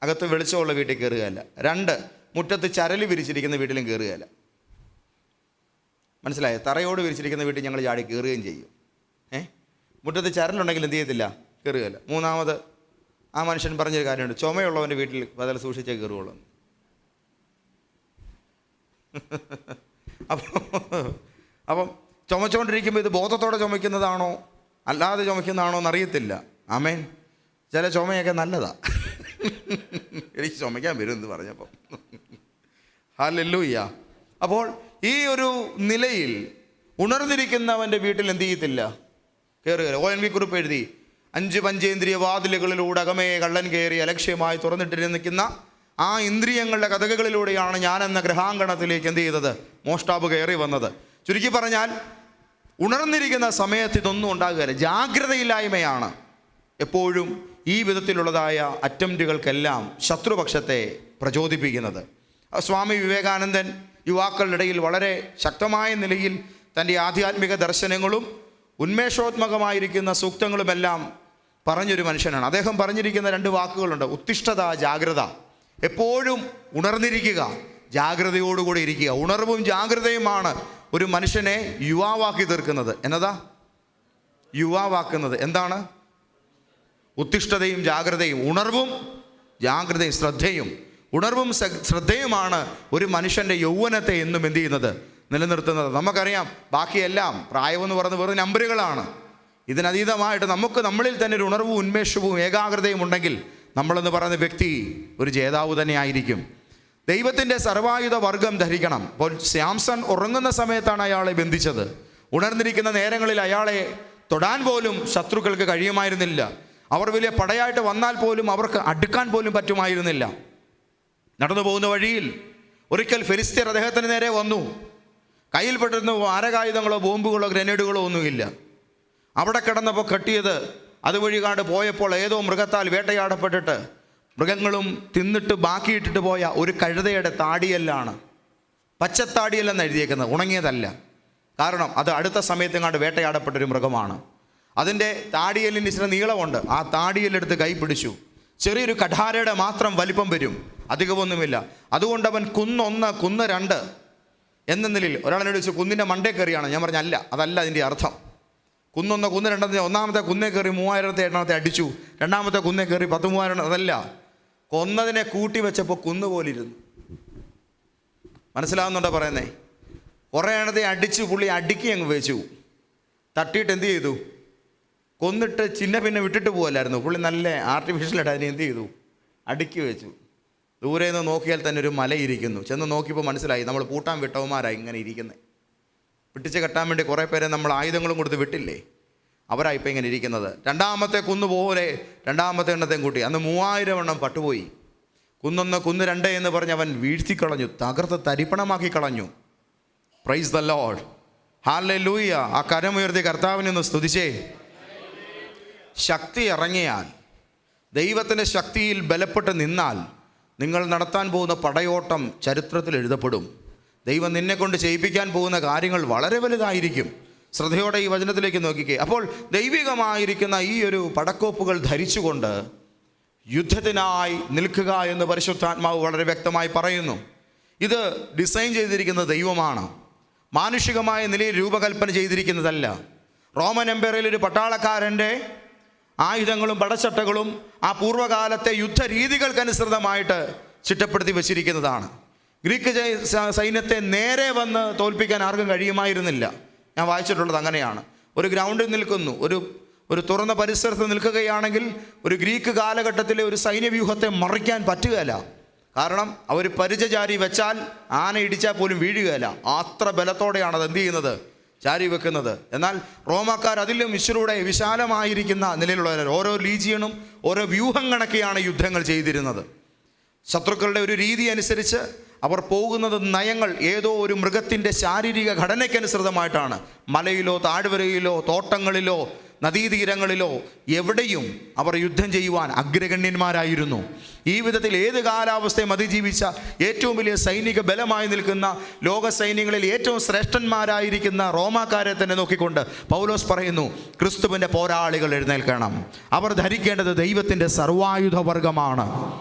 അകത്ത് വെളിച്ചമുള്ള വീട്ടിൽ കയറുകയല്ല. 2, മുറ്റത്ത് ചരല് വിരിച്ചിരിക്കുന്ന വീട്ടിലും കയറുകയല്ല. മനസ്സിലായോ? തറയോട് വിരിച്ചിരിക്കുന്ന വീട്ടിൽ ഞങ്ങൾ ചാടി കയറുകയും ചെയ്യും. മുറ്റത്ത് ചരലുണ്ടെങ്കിൽ എന്ത് ചെയ്യത്തില്ല? കയറുകയല്ല. 3ാമത് ആ മനുഷ്യൻ പറഞ്ഞൊരു കാര്യമുണ്ട്, ചുമയുള്ളവൻ്റെ വീട്ടിൽ ബദൽ സൂക്ഷിച്ചേ കയറുകയുള്ളൂ. അപ്പം ചുമച്ചുകൊണ്ടിരിക്കുമ്പോൾ ഇത് ബോധത്തോടെ ചുമയ്ക്കുന്നതാണോ അല്ലാതെ ചുമയ്ക്കുന്നതാണോ എന്നറിയത്തില്ല. ആമേൻ. ചില ചുമയൊക്കെ നല്ലതാ. എനിക്ക് ചുമയ്ക്കാൻ വരും എന്ന് പറഞ്ഞപ്പോൾ. ഹല്ലേലൂയ. അപ്പോൾ ഈ ഒരു നിലയിൽ ഉണർന്നിരിക്കുന്നവൻ്റെ വീട്ടിൽ എന്ത് ചെയ്യത്തില്ല? കയറുകയില്ല. ONV കുറിപ്പ് എഴുതി, 5 പഞ്ചേന്ദ്രിയ വാതിലുകളിലൂടെ അകമയെ കള്ളൻ കയറി അലക്ഷ്യമായി തുറന്നിട്ടിരിക്കുന്ന ആ ഇന്ദ്രിയങ്ങളുടെ കഥകളിലൂടെയാണ് ഞാനെന്ന ഗൃഹാങ്കണത്തിലേക്ക് എന്ത് ചെയ്തത്? മോഷ്ടാവ് കയറി വന്നത്. ചുരുക്കി പറഞ്ഞാൽ ഉണർന്നിരിക്കുന്ന സമയത്ത് ഇതൊന്നും ഉണ്ടാകുകയില്ല. ജാഗ്രതയില്ലായ്മയാണ് എപ്പോഴും ഈ വിധത്തിലുള്ളതായ അറ്റംപ്റ്റുകൾക്കെല്ലാം ശത്രുപക്ഷത്തെ പ്രചോദിപ്പിക്കുന്നത്. സ്വാമി വിവേകാനന്ദൻ യുവാക്കളുടെ ഇടയിൽ വളരെ ശക്തമായ നിലയിൽ തൻ്റെ ആധ്യാത്മിക ദർശനങ്ങളും ഉന്മേഷോത്മകമായിരിക്കുന്ന സൂക്തങ്ങളുമെല്ലാം പറഞ്ഞൊരു മനുഷ്യനാണ്. അദ്ദേഹം പറഞ്ഞിരിക്കുന്ന 2 വാക്കുകളുണ്ട്: ഉത്തിഷ്ഠത, ജാഗ്രത. എപ്പോഴും ഉണർന്നിരിക്കുക, ജാഗ്രതയോടുകൂടി ഇരിക്കുക. ഉണർവും ജാഗ്രതയുമാണ് ഒരു മനുഷ്യനെ യുവാവാക്കി തീർക്കുന്നത്. എന്നതാ യുവാവാക്കുന്നത്? എന്താണ്? ഉത്തിഷ്ഠതയും ജാഗ്രതയും. ഉണർവും ജാഗ്രതയും ശ്രദ്ധയും. ഉണർവും ശ്രദ്ധയുമാണ് ഒരു മനുഷ്യൻ്റെ യൗവനത്തെ എന്നും എന്ത് ചെയ്യുന്നത്? നിലനിർത്തുന്നത്. നമുക്കറിയാം, ബാക്കിയെല്ലാം പ്രായമെന്ന് പറയുന്നത് വെറും നമ്പറുകളാണ്. ഇതിനതീതമായിട്ട് നമുക്ക് നമ്മളിൽ തന്നെ ഒരു ഉണർവും ഉന്മേഷവും ഏകാഗ്രതയും ഉണ്ടെങ്കിൽ നമ്മളെന്ന് പറയുന്ന വ്യക്തി ഒരു ജേതാവ് തന്നെ ആയിരിക്കും. ദൈവത്തിൻ്റെ സർവായുധ വർഗം ധരിക്കണം. അപ്പോൾ സാംസൺ ഉറങ്ങുന്ന സമയത്താണ് അയാളെ ബന്ധിച്ചത്. ഉണർന്നിരിക്കുന്ന നേരങ്ങളിൽ അയാളെ തൊടാൻ പോലും ശത്രുക്കൾക്ക് കഴിയുമായിരുന്നില്ല. അവർ വലിയ പടയായിട്ട് വന്നാൽ പോലും അവർക്ക് അടുക്കാൻ പോലും പറ്റുമായിരുന്നില്ല. നടന്നു പോകുന്ന വഴിയിൽ ഒരിക്കൽ ഫെലിസ്ത്യർ അദ്ദേഹത്തിന് നേരെ വന്നു. കയ്യിൽപ്പെട്ടിരുന്ന ആരകായുധങ്ങളോ ബോംബുകളോ ഗ്രനേഡുകളോ ഒന്നുമില്ല. അവിടെ കിടന്നപ്പോൾ കെട്ടിയത് അതുവഴി കാണ്ട് പോയപ്പോൾ ഏതോ മൃഗത്താൽ വേട്ടയാടപ്പെട്ടിട്ട് മൃഗങ്ങളും തിന്നിട്ട് ബാക്കിയിട്ടിട്ട് പോയ ഒരു കഴുതയുടെ താടിയെല്ലാണ്. പച്ചത്താടിയെല്ലെന്ന് എഴുതിയേക്കുന്നത്, ഉണങ്ങിയതല്ല. കാരണം അത് അടുത്ത സമയത്തെങ്ങാണ്ട് വേട്ടയാടപ്പെട്ടൊരു മൃഗമാണ്. അതിൻ്റെ താടിയെല്ലിന് ഇച്ചിരി നീളമുണ്ട്. ആ താടിയെല്ലെടുത്ത് കൈ പിടിച്ചു. ചെറിയൊരു കഠാരയുടെ മാത്രം വലിപ്പം വരും, അധികമൊന്നുമില്ല. അതുകൊണ്ട് അവൻ കുന്ന് 1, കുന്ന് 2 എന്ന നിലയിൽ ഒരാളെന്നോട് ചോദിച്ചു, കുന്നിൻ്റെ മണ്ടേ കയറിയാണ്? ഞാൻ പറഞ്ഞ അല്ല, അതല്ല അതിൻ്റെ അർത്ഥം. കുന്ന് 1, കുന്ന് 2, ഒന്നാമത്തെ കുന്നേ കയറി 3000 എണ്ണത്തെ അടിച്ചു, രണ്ടാമത്തെ കുന്നേ കയറി 10,000. അതല്ല, കൊന്നതിനെ കൂട്ടി വെച്ചപ്പോൾ കുന്നുപോലിരുന്നു. മനസ്സിലാവുന്നുണ്ടോ പറയുന്നേ? കുറേ എണ്ണത്തെ അടിച്ചു പുള്ളി അടുക്കി അങ്ങ് വെച്ചു. തട്ടിയിട്ട് എന്ത് ചെയ്തു? കൊന്നിട്ട് പിന്നെ വിട്ടിട്ട് പോകല്ലായിരുന്നു. പുള്ളി നല്ല ആർട്ടിഫിഷ്യലായിട്ട് അതിനെ എന്ത് ചെയ്തു? അടുക്കി വെച്ചു. ദൂരെ നിന്ന് നോക്കിയാൽ തന്നെ ഒരു മലയിരിക്കുന്നു. ചെന്ന് നോക്കിയപ്പോൾ മനസ്സിലായി നമ്മൾ പൂട്ടാൻ വിട്ടവന്മാരായി ഇങ്ങനെ ഇരിക്കുന്നത്. പിടിച്ച് കെട്ടാൻ വേണ്ടി കുറേ പേരെ നമ്മൾ ആയുധങ്ങളും കൊടുത്ത് വിട്ടില്ലേ, അവരായിപ്പോൾ ഇങ്ങനെ ഇരിക്കുന്നത്. രണ്ടാമത്തെ കുന്ന് പോലെ രണ്ടാമത്തെ എണ്ണത്തെയും കൂട്ടി. അന്ന് 3000 എണ്ണം പട്ടുപോയി. കുന്ന് 1, കുന്ന് 2 എന്ന് പറഞ്ഞ് അവൻ വീഴ്ത്തിക്കളഞ്ഞു, തകർത്ത് തരിപ്പണമാക്കി കളഞ്ഞു. Price the Lord. ഹല്ലേലൂയ. ആ കരമുയർത്തി കർത്താവിനെ ഒന്ന് സ്തുതിച്ചേ. ശക്തി ഇറങ്ങിയാൽ, ദൈവത്തിൻ്റെ ശക്തിയിൽ ബലപ്പെട്ട് നിന്നാൽ നിങ്ങൾ നടത്താൻ പോകുന്ന പടയോട്ടം ചരിത്രത്തിൽ എഴുതപ്പെടും. ദൈവം നിന്നെ കൊണ്ട് ചെയ്യിപ്പിക്കാൻ പോകുന്ന കാര്യങ്ങൾ വളരെ വലുതായിരിക്കും. ശ്രദ്ധയോടെ ഈ വചനത്തിലേക്ക് നോക്കിക്കേ. അപ്പോൾ ദൈവികമായിരിക്കുന്ന ഈ ഒരു പടക്കോപ്പുകൾ ധരിച്ചുകൊണ്ട് യുദ്ധത്തിനായി നിൽക്കുക എന്ന് പരിശുദ്ധാത്മാവ് വളരെ വ്യക്തമായി പറയുന്നു. ഇത് ഡിസൈൻ ചെയ്തിരിക്കുന്നത് ദൈവമാണ്, മാനുഷികമായ നിലയിൽ രൂപകൽപ്പന ചെയ്തിരിക്കുന്നതല്ല. റോമൻ എംപയറിൽ ഒരു പട്ടാളക്കാരൻ്റെ ആയുധങ്ങളും പടച്ചട്ടകളും ആ പൂർവ്വകാലത്തെ യുദ്ധരീതികൾക്കനുസൃതമായിട്ട് ചിട്ടപ്പെടുത്തി വച്ചിരിക്കുന്നതാണ്. ഗ്രീക്ക് സൈന്യത്തെ നേരെ വന്ന് തോൽപ്പിക്കാൻ ആർക്കും കഴിയുമായിരുന്നില്ല. ഞാൻ വായിച്ചിട്ടുള്ളത് അങ്ങനെയാണ്. ഒരു ഗ്രൗണ്ടിൽ നിൽക്കുന്നു, ഒരു തുറന്ന പരിസരത്ത് നിൽക്കുകയാണെങ്കിൽ ഒരു ഗ്രീക്ക് കാലഘട്ടത്തിലെ ഒരു സൈന്യവ്യൂഹത്തെ മറിക്കാൻ പറ്റുകയില്ല. കാരണം അവർ പരിചചാരി വെച്ചാൽ ആന ഇടിച്ചാൽ പോലും വീഴുകയില്ല. അത്ര ബലത്തോടെയാണ് അത് എന്ത് ചെയ്യുന്നത്, ചാരി വെക്കുന്നത്. എന്നാൽ റോമാക്കാർ അതിലും ഇച്ചിലൂടെ വിശാലമായിരിക്കുന്ന നിലയിലുള്ളവർ. ഓരോ ലീജിയനും ഓരോ വ്യൂഹം കണക്കെയാണ് യുദ്ധങ്ങൾ ചെയ്തിരുന്നത്. ശത്രുക്കളുടെ ഒരു രീതി അനുസരിച്ച് അവർ പോകുന്നത് നയങ്ങൾ ഏതോ ഒരു മൃഗത്തിൻ്റെ ശാരീരിക ഘടനയ്ക്കനുസൃതമായിട്ടാണ്. മലയിലോ താഴ്വരയിലോ തോട്ടങ്ങളിലോ നദീതീരങ്ങളിലോ എവിടെയും അവർ യുദ്ധം ചെയ്യുവാൻ അഗ്രഗണ്യന്മാരായിരുന്നു. ഈ വിധത്തിൽ ഏത് കാലാവസ്ഥയും അതിജീവിച്ച ഏറ്റവും വലിയ സൈനിക ബലമായി നിൽക്കുന്ന ലോക സൈന്യങ്ങളിൽ ഏറ്റവും ശ്രേഷ്ഠന്മാരായിരിക്കുന്ന റോമാക്കാരെ തന്നെ നോക്കിക്കൊണ്ട് പൗലോസ് പറയുന്നു, ക്രിസ്തുവിൻ്റെ പോരാളികൾ എഴുന്നേൽക്കണം. അവർ ധരിക്കേണ്ടത് ദൈവത്തിൻ്റെ സർവായുധവർഗമാണ്.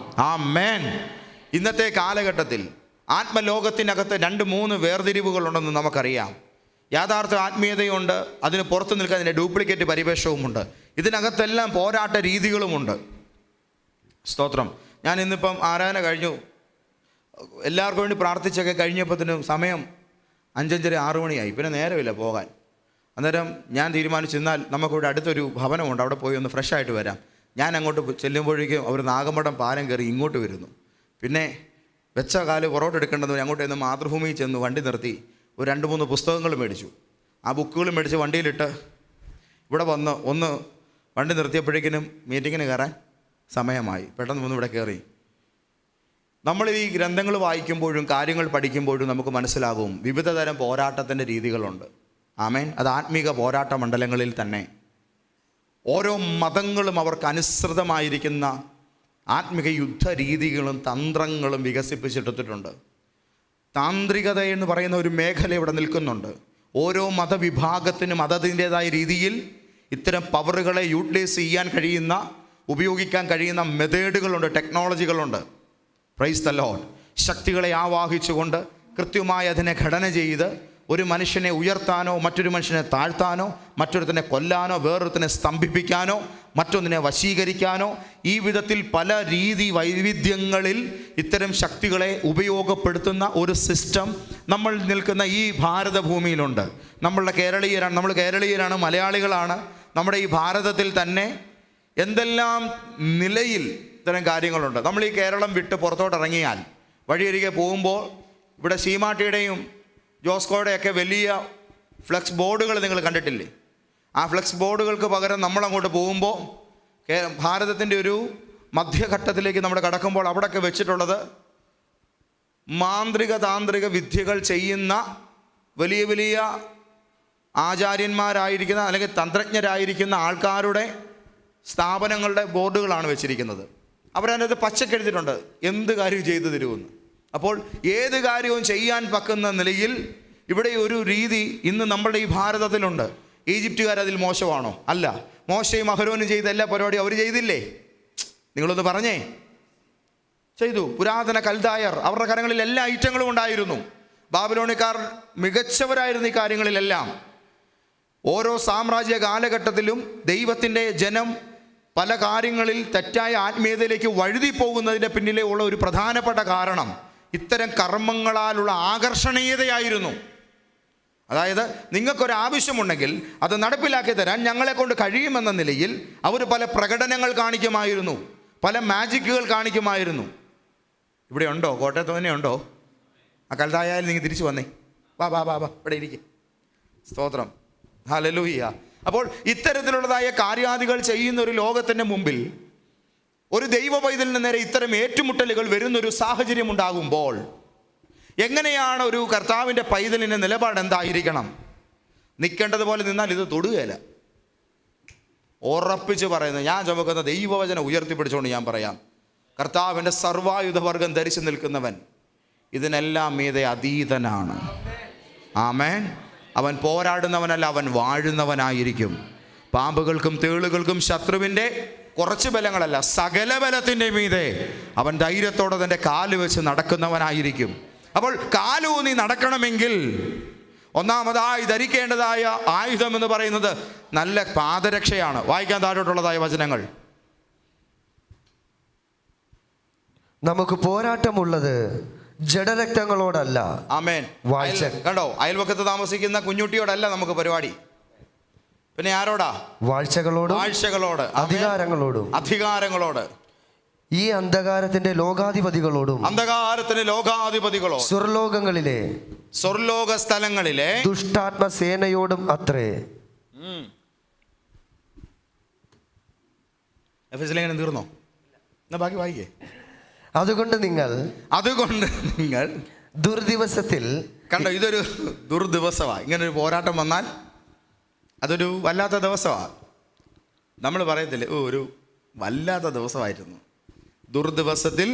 ആമേൻ. ഇന്നത്തെ കാലഘട്ടത്തിൽ ആത്മലോകത്തിനകത്ത് 2-3 വേർതിരിവുകളുണ്ടെന്ന് നമുക്കറിയാം. യാഥാർത്ഥ ആത്മീയതയുണ്ട്, അതിന് പുറത്തു നിൽക്കാൻ അതിൻ്റെ ഡ്യൂപ്ലിക്കേറ്റ് പരിവേഷവുമുണ്ട്. ഇതിനകത്തെല്ലാം പോരാട്ട രീതികളുമുണ്ട്. സ്തോത്രം. ഞാൻ ഇന്നിപ്പം ആരാധന കഴിഞ്ഞു, എല്ലാവർക്കും വേണ്ടി പ്രാർത്ഥിച്ചൊക്കെ കഴിഞ്ഞപ്പോഴത്തേനും സമയം 5:30-6 മണിയായി. പിന്നെ നേരമില്ല പോകാൻ. അന്നേരം ഞാൻ തീരുമാനിച്ചെന്നാൽ നമുക്കിവിടെ അടുത്തൊരു ഭവനമുണ്ട്, അവിടെ പോയി ഒന്ന് ഫ്രഷ് ആയിട്ട് വരാം. ഞാൻ അങ്ങോട്ട് ചെല്ലുമ്പോഴേക്കും അവർ നാഗമ്പടം പാലം കയറി ഇങ്ങോട്ട് വരുന്നു. പിന്നെ വെച്ച കാല് പുറകോട്ട് എടുക്കേണ്ടത് അങ്ങോട്ട് ചെന്ന് മാതൃഭൂമിയിൽ ചെന്ന് വണ്ടി നിർത്തി ഒരു 2-3 പുസ്തകങ്ങൾ മേടിച്ചു. ആ ബുക്കുകൾ മേടിച്ച് വണ്ടിയിലിട്ട് ഇവിടെ വന്ന് ഒന്ന് വണ്ടി നിർത്തിയപ്പോഴേക്കിനും മീറ്റിങ്ങിന് കയറാൻ സമയമായി. പെട്ടെന്ന് വന്ന് ഇവിടെ കയറി. നമ്മൾ ഈ ഗ്രന്ഥങ്ങൾ വായിക്കുമ്പോഴും കാര്യങ്ങൾ പഠിക്കുമ്പോഴും നമുക്ക് മനസ്സിലാകും വിവിധ തരം പോരാട്ടത്തിൻ്റെ രീതികളുണ്ട്. ആമേൻ. അത് ആത്മീക പോരാട്ട മണ്ഡലങ്ങളിൽ തന്നെ ഓരോ മതങ്ങളും അവർക്ക് അനുസൃതമായിരിക്കുന്ന ആത്മിക യുദ്ധ രീതികളും തന്ത്രങ്ങളും വികസിപ്പിച്ചെടുത്തിട്ടുണ്ട്. താന്ത്രികത എന്ന് പറയുന്ന ഒരു മേഖല ഇവിടെ നിൽക്കുന്നുണ്ട്. ഓരോ മതവിഭാഗത്തിനും അതതിൻ്റേതായ രീതിയിൽ ഇത്തരം പവറുകളെ യൂട്ടിലൈസ് ചെയ്യാൻ കഴിയുന്ന, ഉപയോഗിക്കാൻ കഴിയുന്ന മെത്തേഡുകളുണ്ട്, ടെക്നോളജികളുണ്ട്. Praise the Lord. ശക്തികളെ ആവാഹിച്ചുകൊണ്ട് കൃത്യമായി അതിനെ ഘടന ചെയ്ത് ഒരു മനുഷ്യനെ ഉയർത്താനോ മറ്റൊരു മനുഷ്യനെ താഴ്ത്താനോ മറ്റൊരുത്തനെ കൊല്ലാനോ വേറൊരുത്തനെ സ്തംഭിപ്പിക്കാനോ മറ്റൊന്നിനെ വശീകരിക്കാനോ ഈ വിധത്തിൽ പല രീതി വൈവിധ്യങ്ങളിൽ ഇത്തരം ശക്തികളെ ഉപയോഗപ്പെടുത്തുന്ന ഒരു സിസ്റ്റം നമ്മൾ നിൽക്കുന്ന ഈ ഭാരതഭൂമിയിലുണ്ട്. നമ്മൾ കേരളീയരാണ്, മലയാളികളാണ്. നമ്മുടെ ഈ ഭാരതത്തിൽ തന്നെ എന്തെല്ലാം നിലയിൽ ഇത്തരം കാര്യങ്ങളുണ്ട്. നമ്മൾ ഈ കേരളം വിട്ട് പുറത്തോട്ടിറങ്ങിയാൽ വഴിയരികെ പോകുമ്പോൾ ഇവിടെ സീമാട്ടിയുടെയും ജോസ്കോയുടെയൊക്കെ വലിയ ഫ്ലെക്സ് ബോർഡുകൾ നിങ്ങൾ കണ്ടിട്ടില്ലേ? ആ ഫ്ലെക്സ് ബോർഡുകൾക്ക് പകരം നമ്മളങ്ങോട്ട് പോകുമ്പോൾ ഭാരതത്തിൻ്റെ ഒരു മധ്യഘട്ടത്തിലേക്ക് നമ്മൾ കടക്കുമ്പോൾ അവിടെയൊക്കെ വെച്ചിട്ടുള്ളത് താന്ത്രിക വിദ്യകൾ ചെയ്യുന്ന വലിയ വലിയ ആചാര്യന്മാരായിരിക്കുന്ന അല്ലെങ്കിൽ തന്ത്രജ്ഞരായിരിക്കുന്ന ആൾക്കാരുടെ സ്ഥാപനങ്ങളുടെ ബോർഡുകളാണ് വെച്ചിരിക്കുന്നത്. അവരതിനകത്ത് പച്ചക്കെഴുതിയിട്ടുണ്ട് എന്ത് കാര്യം ചെയ്തു തരുമെന്ന്. അപ്പോൾ ഏത് കാര്യവും ചെയ്യാൻ പറ്റുന്ന നിലയിൽ ഇവിടെ ഒരു രീതി ഇന്ന് നമ്മുടെ ഈ ഭാരതത്തിലുണ്ട്. ഈജിപ്തുകാരതിൽ മോശമാണോ? അല്ല. മോശയും അഹരോനും ചെയ്ത എല്ലാ പരിപാടിയും അവർ ചെയ്തില്ലേ? നിങ്ങളൊന്ന് പറഞ്ഞേ. ചെയ്തു. പുരാതന കൽദായർ, അവരുടെ കരങ്ങളിൽ എല്ലാ ഐറ്റങ്ങളും ഉണ്ടായിരുന്നു. ബാബിലോണിക്കാർ മികച്ചവരായിരുന്നു ഈ കാര്യങ്ങളിലെല്ലാം. ഓരോ സാമ്രാജ്യ കാലഘട്ടത്തിലും ദൈവത്തിൻ്റെ ജനം പല കാര്യങ്ങളിൽ തെറ്റായ ആത്മീയതയിലേക്ക് വഴുതി പോകുന്നതിൻ്റെ പിന്നിലെ ഉള്ള ഒരു പ്രധാനപ്പെട്ട കാരണം ഇത്തരം കർമ്മങ്ങളാലുള്ള ആകർഷണീയതയായിരുന്നു. അതായത് നിങ്ങൾക്കൊരാവശ്യമുണ്ടെങ്കിൽ അത് നടപ്പിലാക്കി തരാൻ ഞങ്ങളെ കൊണ്ട് കഴിയുമെന്ന നിലയിൽ അവർ പല പ്രകടനങ്ങൾ കാണിക്കുമായിരുന്നു, പല മാജിക്കുകൾ കാണിക്കുമായിരുന്നു. ഇവിടെ ഉണ്ടോ? കോട്ടയത്ത് തന്നെ ഉണ്ടോ? ആ കാലത്തായാലും നിങ്ങൾ തിരിച്ചു വന്നേ. വാ വാ വാ വാ ഇവിടെ ഇരിക്കും. സ്തോത്രം. ഹല്ലേലൂയ. അപ്പോൾ ഇത്തരത്തിലുള്ളതായ കാര്യാദികൾ ചെയ്യുന്ന ഒരു ലോകത്തിൻ്റെ മുമ്പിൽ ഒരു ദൈവ പൈതലിന് നേരെ ഇത്തരം ഏറ്റുമുട്ടലുകൾ വരുന്നൊരു സാഹചര്യം ഉണ്ടാകുമ്പോൾ എങ്ങനെയാണ് ഒരു കർത്താവിൻ്റെ പൈതലിൻ്റെ നിലപാട് എന്തായിരിക്കണം? നിൽക്കേണ്ടതുപോലെ നിന്നാൽ ഇത് തൊടുകയില്ല. ഉറപ്പിച്ച് പറയുന്നത്, ഞാൻ ചുമക്കുന്ന ദൈവവചനം ഉയർത്തിപ്പിടിച്ചുകൊണ്ട് ഞാൻ പറയാം, കർത്താവിൻ്റെ സർവായുധവർഗം ധരിച്ചു നിൽക്കുന്നവൻ ഇതിനെല്ലാം മീതെ അതീതനാണ്. ആമേൻ. അവൻ പോരാടുന്നവനല്ല, അവൻ വാഴുന്നവനായിരിക്കും. പാമ്പുകൾക്കും തേളുകൾക്കും ശത്രുവിൻ്റെ കുറച്ച് ബലങ്ങളല്ല, സകല ബലത്തിൻ്റെ മീതെ അവൻ ധൈര്യത്തോടെ തൻ്റെ കാല് വെച്ച് നടക്കുന്നവനായിരിക്കും. അപ്പോൾ കാലൂന്നി നടക്കണമെങ്കിൽ ഒന്നാമതായി ധരിക്കേണ്ടതായ ആയുധം എന്ന് പറയുന്നത് നല്ല പാദരക്ഷയാണ്. വായിക്കാൻ താഴോട്ടുള്ളതായ വചനങ്ങൾ. നമുക്ക് പോരാട്ടമുള്ളത് ജഡരക്തങ്ങളോടല്ല. ആമേൻ. വായിച്ച കണ്ടോ, അയൽവക്കത്ത് താമസിക്കുന്ന കുഞ്ഞുട്ടിയോടല്ല നമുക്ക് പരിപാടി. പിന്നെ ആരോടാ? വാഴ്ചകളോട്, അധികാരങ്ങളോട്, ഈ അന്ധകാരത്തിന്റെ ലോകാധിപതികളോടും സ്വർലോക സ്ഥലങ്ങളിലെ ദുഷ്ടാത്മ സേനയോടും അത്രേ. എഫെസ്യർ തീർന്നോ? എന്നാ ബാക്കി വായിക്കേ. അതുകൊണ്ട് നിങ്ങൾ ദുർദിവസത്തിൽ, കണ്ടോ, ഇതൊരു ദുർദിവസമാണ്. ഇങ്ങനൊരു പോരാട്ടം വന്നാൽ അതൊരു വല്ലാത്ത ദിവസമാണ്. നമ്മൾ പറയത്തില്ലേ, ഒരു വല്ലാത്ത ദിവസമായിരുന്നു. ദുർദിവസത്തിൽ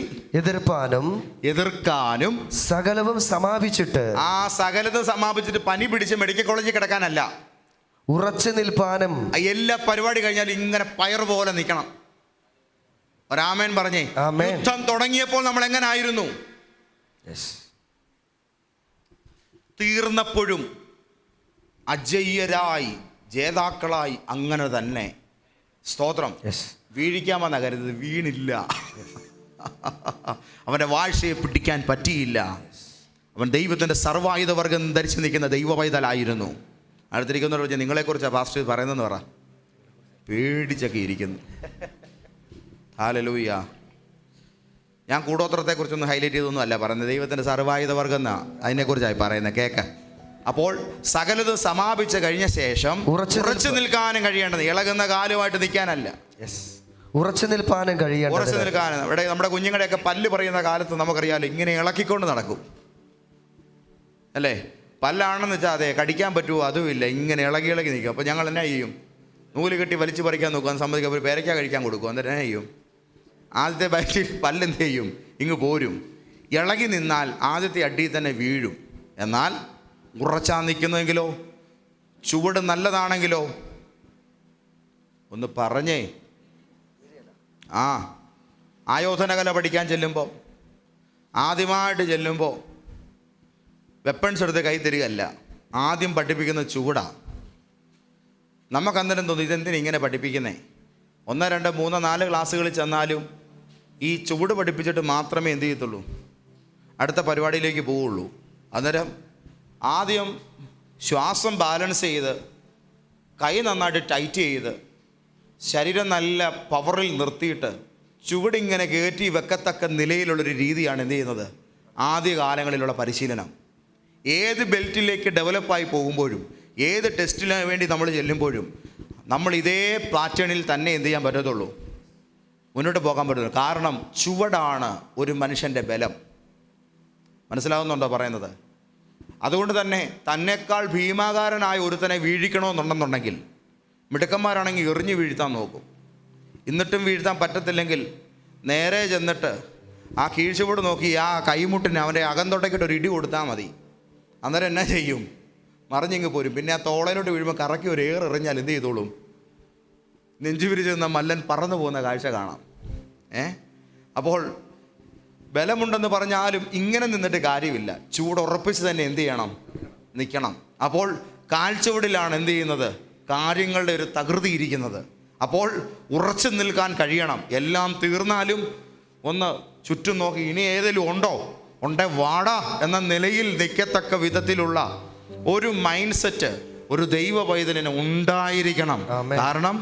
എതിർക്കാനും സകലവും സമാപിച്ചിട്ട്, ആ സകലതും സമാപിച്ചിട്ട് പനി പിടിച്ച് മെഡിക്കൽ കോളേജിൽ കിടക്കാനല്ല, ഉറച്ചു നിൽപ്പാനും. എല്ലാ പരിപാടി കഴിഞ്ഞാൽ ഇങ്ങനെ പയർ പോലെ നിൽക്കണം. ഒരാമേൻ പറഞ്ഞേ. യുദ്ധം തുടങ്ങിയപ്പോൾ നമ്മൾ എങ്ങനെ ആയിരുന്നു? തീർന്നപ്പോഴും അജയ്യരായി, ജേതാക്കളായി അങ്ങനെ തന്നെ. സ്തോത്രം. വീഴിക്കാൻ വന്ന കരുത്, വീണില്ല. അവൻ്റെ വാഴ്ചയെ പിടിക്കാൻ പറ്റിയില്ല. അവൻ ദൈവത്തിൻ്റെ സർവായുധ വർഗം ധരിച്ചു നിൽക്കുന്ന ദൈവവൈതലായിരുന്നു. അടുത്തിരിക്കുന്നവർ വെച്ചാൽ നിങ്ങളെക്കുറിച്ചാണ് പാസ്റ്റർ പറയുന്നതെന്ന് പറ. പേടിച്ചൊക്കെ ഇരിക്കുന്നു. ഹല്ലേലൂയ. ഞാൻ കൂടോത്രത്തെക്കുറിച്ചൊന്നും ഹൈലൈറ്റ് ചെയ്തൊന്നും അല്ല പറയുന്നത്, ദൈവത്തിൻ്റെ സർവായുധ വർഗം എന്നാണ് അതിനെക്കുറിച്ചായി പറയുന്നത്. കേൾക്ക. അപ്പോൾ സകലതും സമാപിച്ച് കഴിഞ്ഞ ശേഷം ഉറച്ചു നിൽക്കാനും കഴിയേണ്ടത്, ഇളകുന്ന കാലുമായിട്ട് നിൽക്കാനല്ല, ഉറച്ചു നിൽക്കാനും ഇവിടെ നമ്മുടെ കുഞ്ഞുങ്ങളുടെയൊക്കെ പല്ല് പറയുന്ന കാലത്ത് നമുക്കറിയാലോ, ഇങ്ങനെ ഇളക്കിക്കൊണ്ട് നടക്കും അല്ലേ? പല്ലാണെന്ന് വെച്ചാൽ അതെ, കടിക്കാൻ പറ്റുമോ അതുമില്ല, ഇങ്ങനെ ഇളകി നിൽക്കും. അപ്പോൾ ഞങ്ങൾ എന്നാ ചെയ്യും? നൂല് കെട്ടി വലിച്ചു പറിക്കാൻ നോക്കുക, സമ്മതിക്കുക. ഒരു പേരയ്ക്ക കഴിക്കാൻ കൊടുക്കും. എന്നിട്ട് എന്നാ ചെയ്യും? ആദ്യത്തെ ബൈറ്റിൽ പല്ലെന്ത് ചെയ്യും? ഇങ്ങ് പോരും. ഇളകി നിന്നാൽ ആദ്യത്തെ അടിയിൽ തന്നെ വീഴും. എന്നാൽ ഉറച്ചാൻ നിൽക്കുന്നുവെങ്കിലോ, ചുവട് നല്ലതാണെങ്കിലോ, ഒന്ന് പറഞ്ഞേ. ആയോധനകല പഠിക്കാൻ ചെല്ലുമ്പോൾ, ആദ്യമായിട്ട് ചെല്ലുമ്പോൾ വെപ്പൺസ് എടുത്ത് കൈ തരികയല്ല, ആദ്യം പഠിപ്പിക്കുന്ന ചുവടാ. നമുക്കന്നേരം തോന്നും, ഇതെന്തിനാ ഇങ്ങനെ പഠിപ്പിക്കുന്നേ? 1, 2, 3, 4 ക്ലാസ്സുകളിൽ ചെന്നാലും ഈ ചുവട് പഠിപ്പിച്ചിട്ട് മാത്രമേ എന്ത് ചെയ്യത്തുള്ളൂ, അടുത്ത പരിപാടിയിലേക്ക് പോവുള്ളൂ. അന്നേരം ആദ്യം ശ്വാസം ബാലൻസ് ചെയ്ത്, കൈ നന്നായിട്ട് ടൈറ്റ് ചെയ്ത്, ശരീരം നല്ല പവറിൽ നിർത്തിയിട്ട് ചുവടിങ്ങനെ കയറ്റി വെക്കത്തക്ക നിലയിലുള്ളൊരു രീതിയാണ് എന്ത് ചെയ്യുന്നത്, ആദ്യകാലങ്ങളിലുള്ള പരിശീലനം. ഏത് ബെൽറ്റിലേക്ക് ഡെവലപ്പായി പോകുമ്പോഴും, ഏത് ടെസ്റ്റിന് വേണ്ടി നമ്മൾ ചെല്ലുമ്പോഴും നമ്മൾ ഇതേ പാറ്റേണിൽ തന്നെ എന്ത് ചെയ്യാൻ പറ്റത്തുള്ളൂ, മുന്നോട്ട് പോകാൻ പറ്റുള്ളൂ. കാരണം ചുവടാണ് ഒരു മനുഷ്യൻ്റെ ബലം. മനസ്സിലാവുന്നുണ്ടോ പറയുന്നത്? അതുകൊണ്ട് തന്നെ തന്നെക്കാൾ ഭീമാകാരനായ ഒരുത്തനെ വീഴിക്കണമെന്നുണ്ടെന്നുണ്ടെങ്കിൽ, മിടുക്കന്മാരാണെങ്കിൽ എറിഞ്ഞു വീഴ്ത്താൻ നോക്കും. എന്നിട്ടും വീഴ്ത്താൻ പറ്റത്തില്ലെങ്കിൽ നേരെ ചെന്നിട്ട് ആ കീഴ്ചുവട് നോക്കി ആ കൈമുട്ടിന് അവൻ്റെ അകന്തൊട്ടയ്ക്കിട്ട് ഒരു ഇടി കൊടുത്താൽ മതി. അന്നേരം എന്നാ ചെയ്യും? മറിഞ്ഞിങ്ങ് പോരും. പിന്നെ ആ തോളയിലോട്ട് വീഴുമ്പോൾ കറക്കി ഒരു എറിഞ്ഞാൽ എന്ത് ചെയ്തോളും? നെഞ്ചു വിരിച്ച് നിന്ന മല്ലൻ പറന്നു പോകുന്ന കാഴ്ച കാണാം. അപ്പോൾ ബലമുണ്ടെന്ന് പറഞ്ഞാലും ഇങ്ങനെ നിന്നിട്ട് കാര്യമില്ല. ചൂടുറപ്പിച്ച് തന്നെ എന്ത് ചെയ്യണം? നിൽക്കണം. അപ്പോൾ കാൽച്ചുവടിലാണ് എന്ത് ചെയ്യുന്നത്? കാര്യങ്ങളുടെ ഒരു തകൃതി ഇരിക്കുന്നത്. അപ്പോൾ ഉറച്ചു നിൽക്കാൻ കഴിയണം. എല്ലാം തീർന്നാലും ഒന്ന് ചുറ്റും നോക്കി, ഇനി ഏതെങ്കിലും ഉണ്ടേ വാടാ എന്ന നിലയിൽ നിൽക്കത്തക്ക വിധത്തിലുള്ള ഒരു മൈൻഡ് സെറ്റ് ഒരു ദൈവ പൈതലിന് ഉണ്ടായിരിക്കണം. കാരണം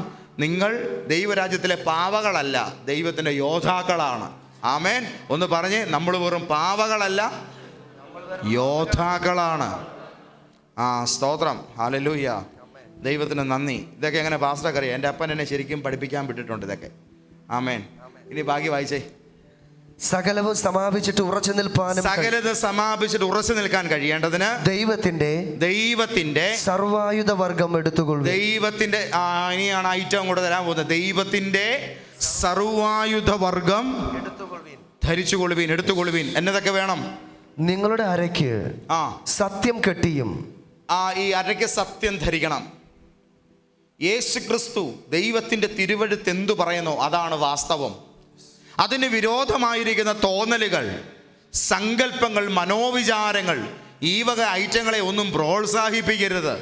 നിങ്ങൾ ദൈവരാജ്യത്തിലെ പാവകളല്ല, ദൈവത്തിൻ്റെ യോദ്ധാക്കളാണ്. ആമേൻ. ഒന്ന് പറഞ്ഞേ, നമ്മൾ വെറും പാവകളല്ല, യോദ്ധാക്കളാണ്. സ്തോത്രം. ഹല്ലേലൂയ. ദൈവത്തിന് നന്ദി. ഇതൊക്കെ എങ്ങനെ പാസ്റ്റർക്ക് അറിയാം? എൻ്റെ അപ്പൻ എന്നെ ശരിക്കും പഠിപ്പിക്കാൻ വിട്ടിട്ടുണ്ട് ഇതൊക്കെ. ആമേൻ. ഇനി ബാക്കി വായിച്ചേ. സകലവും സമാപിച്ചിട്ട് ഉറച്ചു നിൽക്കാൻ കഴിയേണ്ടതിന് ദൈവത്തിന്റെ സർവായുധ വർഗം എടുത്തുകൊള്ളുവിൻ. ദൈവത്തിന്റെ ഇനിയാണ് ഐറ്റം കൂടെ തരാൻ പോകുന്നത്. ദൈവത്തിന്റെ സർവായുധ വർഗം ധരിച്ചുകൊള്ളുവിൻ, എടുത്തുകൊള്ളുവിൻ. എന്നതൊക്കെ വേണം? നിങ്ങളുടെ അരയ്ക്ക് സത്യം കെട്ടിയും. ഈ അരയ്ക്ക് സത്യം ധരിക്കണം. യേശു ക്രിസ്തു ദൈവത്തിന്റെ തിരുവെഴുത്ത് എന്തു പറയുന്നോ അതാണ് വാസ്തവം. അതിന് വിരോധമായിരിക്കുന്ന തോന്നലുകൾ, സങ്കല്പങ്ങൾ, മനോവിചാരങ്ങൾ ഈ വക ഐറ്റങ്ങളെ ഒന്നും പ്രോത്സാഹിപ്പിക്കരുത്.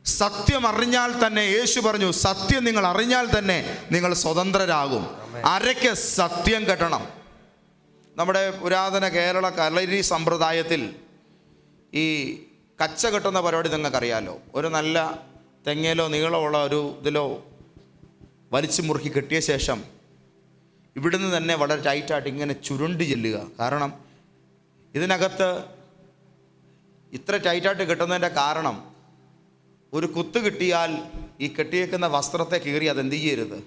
സത്യം അറിഞ്ഞാൽ തന്നെ, യേശു പറഞ്ഞു, സത്യം നിങ്ങൾ അറിഞ്ഞാൽ തന്നെ നിങ്ങൾ സ്വതന്ത്രരാകും. അരയ്ക്ക് സത്യം കെട്ടണം. നമ്മുടെ പുരാതന കേരള കളരി സമ്പ്രദായത്തിൽ ഈ കച്ച കെട്ടുന്ന പരിപാടി നിങ്ങൾക്കറിയാമല്ലോ. ഒരു നല്ല തെങ്ങയിലോ നീളമുള്ള ഒരു ഇതിലോ വലിച്ചു മുറുക്കി കെട്ടിയ ശേഷം ഇവിടുന്ന് തന്നെ വളരെ ടൈറ്റായിട്ട് ഇങ്ങനെ ചുരുണ്ടി ചെല്ലുക. കാരണം ഇതിനകത്ത് ഇത്ര ടൈറ്റായിട്ട് കെട്ടുന്നതിൻ്റെ കാരണം, ഒരു കുത്ത് കിട്ടിയാൽ ഈ കെട്ടിയേക്കുന്ന വസ്ത്രത്തെ കീറി അതെന്ത് ചെയ്യരുത്,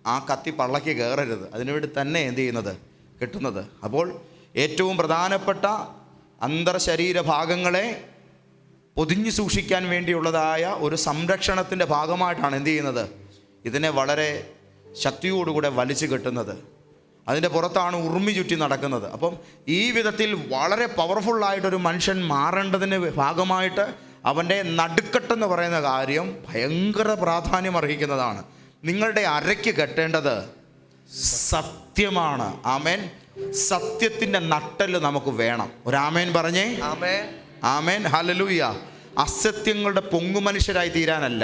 ആ കത്തി പള്ളയ്ക്ക് കയറരുത്. അതിനുവേണ്ടി തന്നെ എന്ത് ചെയ്യുന്നത്, കെട്ടുന്നത്. അപ്പോൾ ഏറ്റവും പ്രധാനപ്പെട്ട അന്തർശരീര ഭാഗങ്ങളെ പൊതിഞ്ഞു സൂക്ഷിക്കാൻ വേണ്ടിയുള്ളതായ ഒരു സംരക്ഷണത്തിൻ്റെ ഭാഗമായിട്ടാണ് എന്ത് ചെയ്യുന്നത്, ഇതിനെ വളരെ ശക്തിയോടുകൂടെ വലിച്ചു കെട്ടുന്നത്. അതിൻ്റെ പുറത്താണ് ഉറുമി ചുറ്റി നടക്കുന്നത്. അപ്പം ഈ വിധത്തിൽ വളരെ പവർഫുള്ളായിട്ടൊരു മനുഷ്യൻ മാറേണ്ടതിൻ്റെ ഭാഗമായിട്ട് അവൻ്റെ നടുക്കെട്ടെന്ന് പറയുന്ന കാര്യം ഭയങ്കര പ്രാധാന്യം അർഹിക്കുന്നതാണ്. നിങ്ങളുടെ അരയ്ക്ക് കെട്ടേണ്ടത് സത്യമാണ്. ആമേൻ. സത്യത്തിൻ്റെ നട്ടെല്ല് നമുക്ക് വേണം. ഒരു ആമേൻ പറഞ്ഞേ. ആമേൻ. ആമേൻ. ഹല്ലേലൂയ. അസത്യങ്ങളുടെ പൊങ്ങുമനുഷ്യരായി തീരാനല്ല,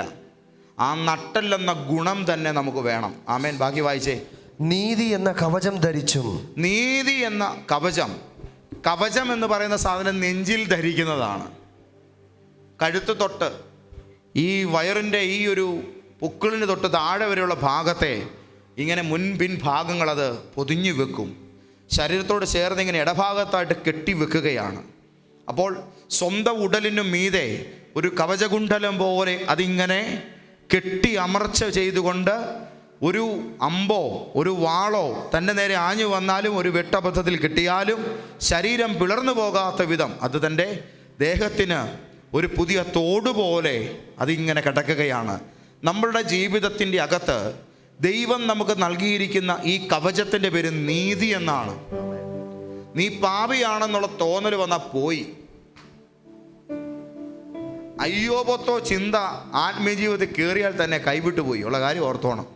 ആ നട്ടെല്ലെന്ന ഗുണം തന്നെ നമുക്ക് വേണം. ആമേൻ. ബാക്കി വായിച്ചേ. നീതി എന്ന കവചം ധരിച്ചും. നീതി എന്ന കവചം. കവചം എന്ന് പറയുന്ന സാധനം നെഞ്ചിൽ ധരിക്കുന്നതാണ്. കഴുത്ത് തൊട്ട് ഈ വയറിൻ്റെ ഈ ഒരു പുക്കിളിന് തൊട്ട് താഴെ വരെയുള്ള ഭാഗത്തെ ഇങ്ങനെ മുൻപിൻ ഭാഗങ്ങൾ അത് പൊതിഞ്ഞു വെക്കും. ശരീരത്തോട് ചേർന്ന് ഇങ്ങനെ ഇടഭാഗത്തായിട്ട് കെട്ടി വെക്കുകയാണ്. അപ്പോൾ സ്വന്തം ഉടലിനു മീതെ ഒരു കവചകുണ്ഡലം പോലെ അതിങ്ങനെ കെട്ടി അമർച്ച ചെയ്തുകൊണ്ട് ഒരു അമ്പോ ഒരു വാളോ തൻ്റെ നേരെ ആഞ്ഞു വന്നാലും, ഒരു വെട്ടബദ്ധത്തിൽ കിട്ടിയാലും ശരീരം പിളർന്നു പോകാത്ത വിധം അത് തൻ്റെ ദേഹത്തിന് ഒരു പുതിയ തോടുപോലെ അതിങ്ങനെ കിടക്കുകയാണ്. നമ്മളുടെ ജീവിതത്തിൻ്റെ അകത്ത് ദൈവം നമുക്ക് നൽകിയിരിക്കുന്ന ഈ കവചത്തിൻ്റെ പേര് നീതി എന്നാണ്. നീ പാപിയാണെന്നുള്ള തോന്നൽ വന്നാൽ പോയി. അയ്യോപത്തോ ചിന്ത ആത്മീയജീവിതത്തിൽ കയറിയാൽ തന്നെ കൈവിട്ടു പോയി ഉള്ള കാര്യം ഓർത്തോണം.